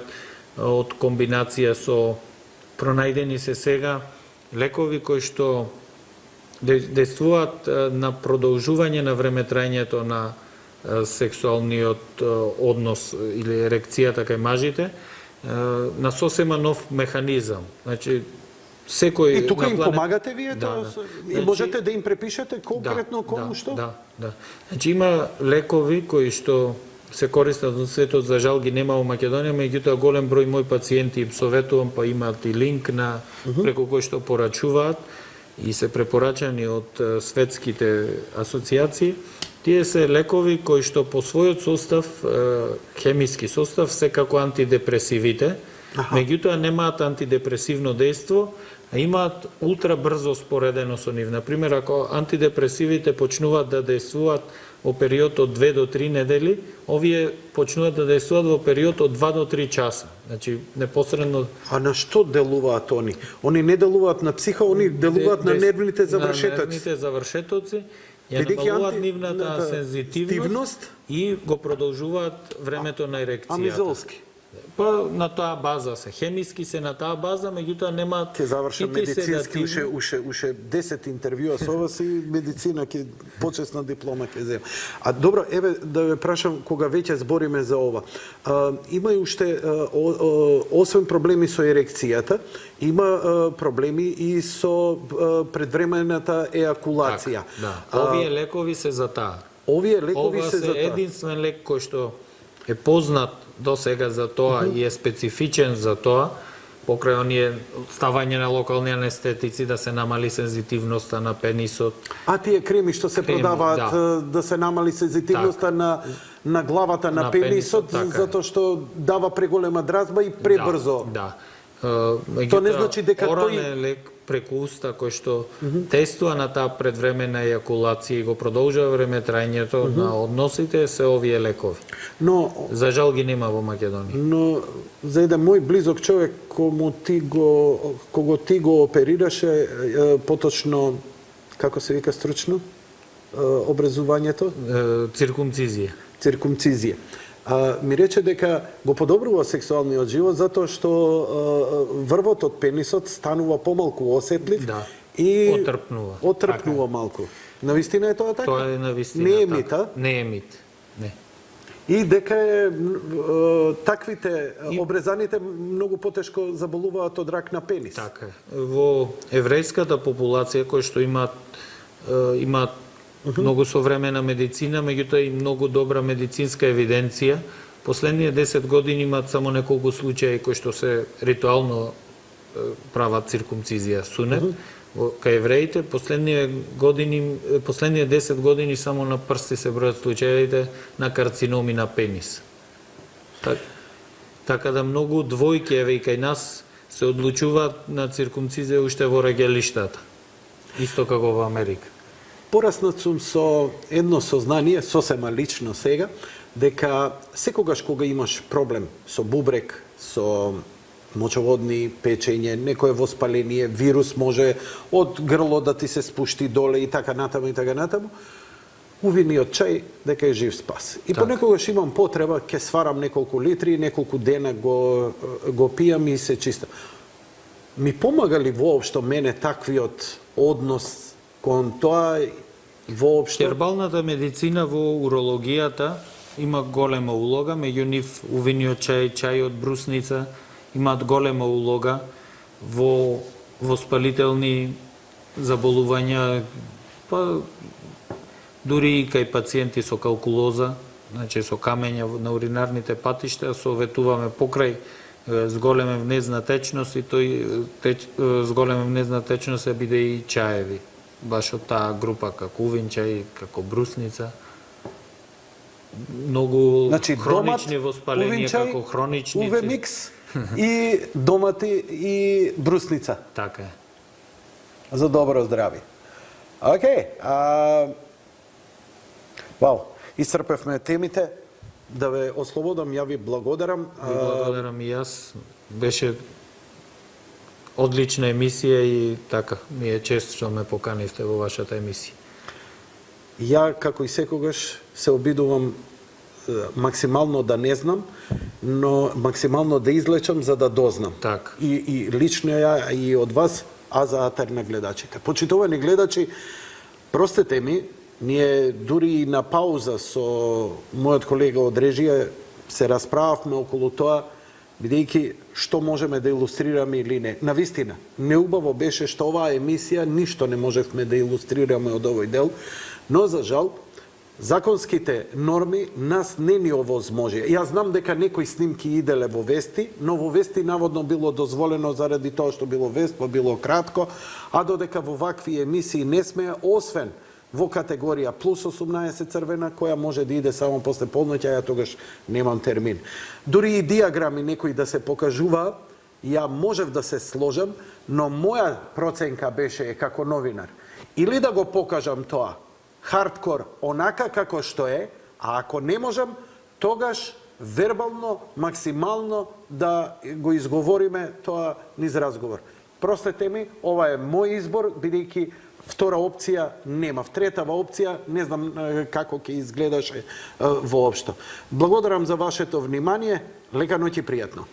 од комбинација со пронајдени се сега лекови кои што действуваат на продолжување на времетрајањето на сексуалниот однос или ерекцијата кај мажите на сосема нов механизам. Значи, секој и тука на им планет... помагате вие? Да. И можете да им препишете конкретно кому што? Да. Значи има лекови кои што се користат во светот, за жал ги нема во Македонија, меѓутоа голем број мои пациенти им советувам, па имаат и линк на преку кој што порачуваат и се препорачани од светските асоциации. Тие се лекови кои што по својот состав, хемиски состав, се како антидепресивите, меѓутоа немаат антидепресивно дејство, а имаат ултра брзо споредено со нив. Например, ако антидепресивите почнуваат да дејствуваат во период од 2 до 3 недели, овие почнуваат да дејствуваат во период од 2 до 3 часа. Значи, непосредно... А на што делуваат они? Они не делуваат на психа, они делуваат на нервните завршетоци. На нервните завршетоци, ја намалуваат нивната сензитивност и го продолжуваат времето на ерекцијата. Амизолски. Па на таа база се, хемиски се на таа база, меѓутоа нема... Ке завршам медицински, уше 10 интервјуа со вас и медицина, ке почесна диплома ке земам. А добро, еве да ве прашам, кога веќе збориме за ова. Има и уште, освен проблеми со ерекцијата, има проблеми и со предвремената еакулација. Овие лекови се за таа. Овие лекови се за таа. Ова се единствен лек кој што е познат до сега за тоа и е специфичен за тоа, покрај оние ставање на локални анестетици да се намали сензитивноста на пенисот. А тие креми што се продаваат да се намали сензитивноста на главата на пенисот, затоа што дава преголема дразба и пребрзо. Да. Тоа не значи дека орален лек преку уста кој што тестува на таа предвремена ејакулација и го продолжува времетрајањето на односите се овие лекови. Но за жал ги нема во Македонија. Но за еден мој близок човек кого ти го оперираше, поточно како се вика стручно образувањето? Циркумцизија. Ми рече дека го подобрува сексуалниот живот затоа што врвот од пенисот станува помалку осетлив и отрпнува малку. Навистина е тоа така? Тоа е навистина. Не е мит, а? Не е мит. Не. И дека е таквите обрезаните многу потешко заболуваат од рак на пенис. Така е. Во еврејската популација кои што имаат многу современа медицина, меѓутоа и многу добра медицинска евиденција. Последните 10 години имаат само неколку случаи кои што се ритуално прават циркумцизија сунет. Кај евреите последните 10 години само на прсти се бројат случаите на карциноми на пенис. Така да многу двојки, еве и кај нас, се одлучуваат на циркумцизија уште во регелиштата. Исто како во Америка. Пораснат сум со едно сознание, сосема лично сега, дека секогаш кога имаш проблем со бубрек, со мочоводни, печење, некое воспаление, вирус може од грло да ти се спушти доле и така натаму, увиниот чај дека е жив спас. И понекогаш имам потреба, ќе сварам неколку литри, неколку дена го пијам и се чистам. Ми помага ли воопшто мене таквиот однос кон тоа воопшто? Хербалната медицина во урологијата има голема улога, меѓу нив увиниот чај, чај од брусница имаат голема улога во воспалителни заболувања, па дури и кај пациенти со калкулоза, значи со камења на уринарните патишта, советуваме покрај зголемен внез на течност и тој зголемен внез на течност се биде и чаеви, баш од таа група, како увин чај, како брусница. Многу Значи, хронични домат, воспаленија, увин чај, како хроничници. уве микс и домати и брусница. Така е. За добро здравје. Океј. Вау, исцрпевме темите. Да ве ослободам, ја ви благодарам. Ви благодарам и јас. Беше одлична емисија и така, ми е чест што ме поканивте во вашата емисија. Ја, како и секогаш, се обидувам максимално да не знам, но максимално да излечам за да дознам. Така. И лично ја и од вас, а за атар на гледачите. Почитувани гледачи, простете ми, ние дури и на пауза со мојот колега од режија се расправавме околу тоа, бидејќи што можеме да илустрираме или не. Навистина, неубаво беше што оваа емисија ништо не можевме да илустрираме од овој дел, но за жал, законските норми нас не ни овозможија. Јас знам дека некои снимки иделе во вести, но во вести наводно било дозволено заради тоа што било вест, па било кратко, а додека во вакви емисии не смеа, освен во категорија плюс 18 црвена, која може да иде само после полноќа, ја тогаш немам термин. Дури и диаграми некои да се покажува, ја можев да се сложам, но моја проценка беше како новинар. Или да го покажам тоа, хардкор онака како што е, а ако не можам, тогаш вербално, максимално да го изговориме тоа низ разговор. Простете ми, ова е мој избор, бидејќи втора опција немав. Третава опција не знам како ќе изгледаше воопшто. Благодарам за вашето внимание. Лека ноќ и пријатно.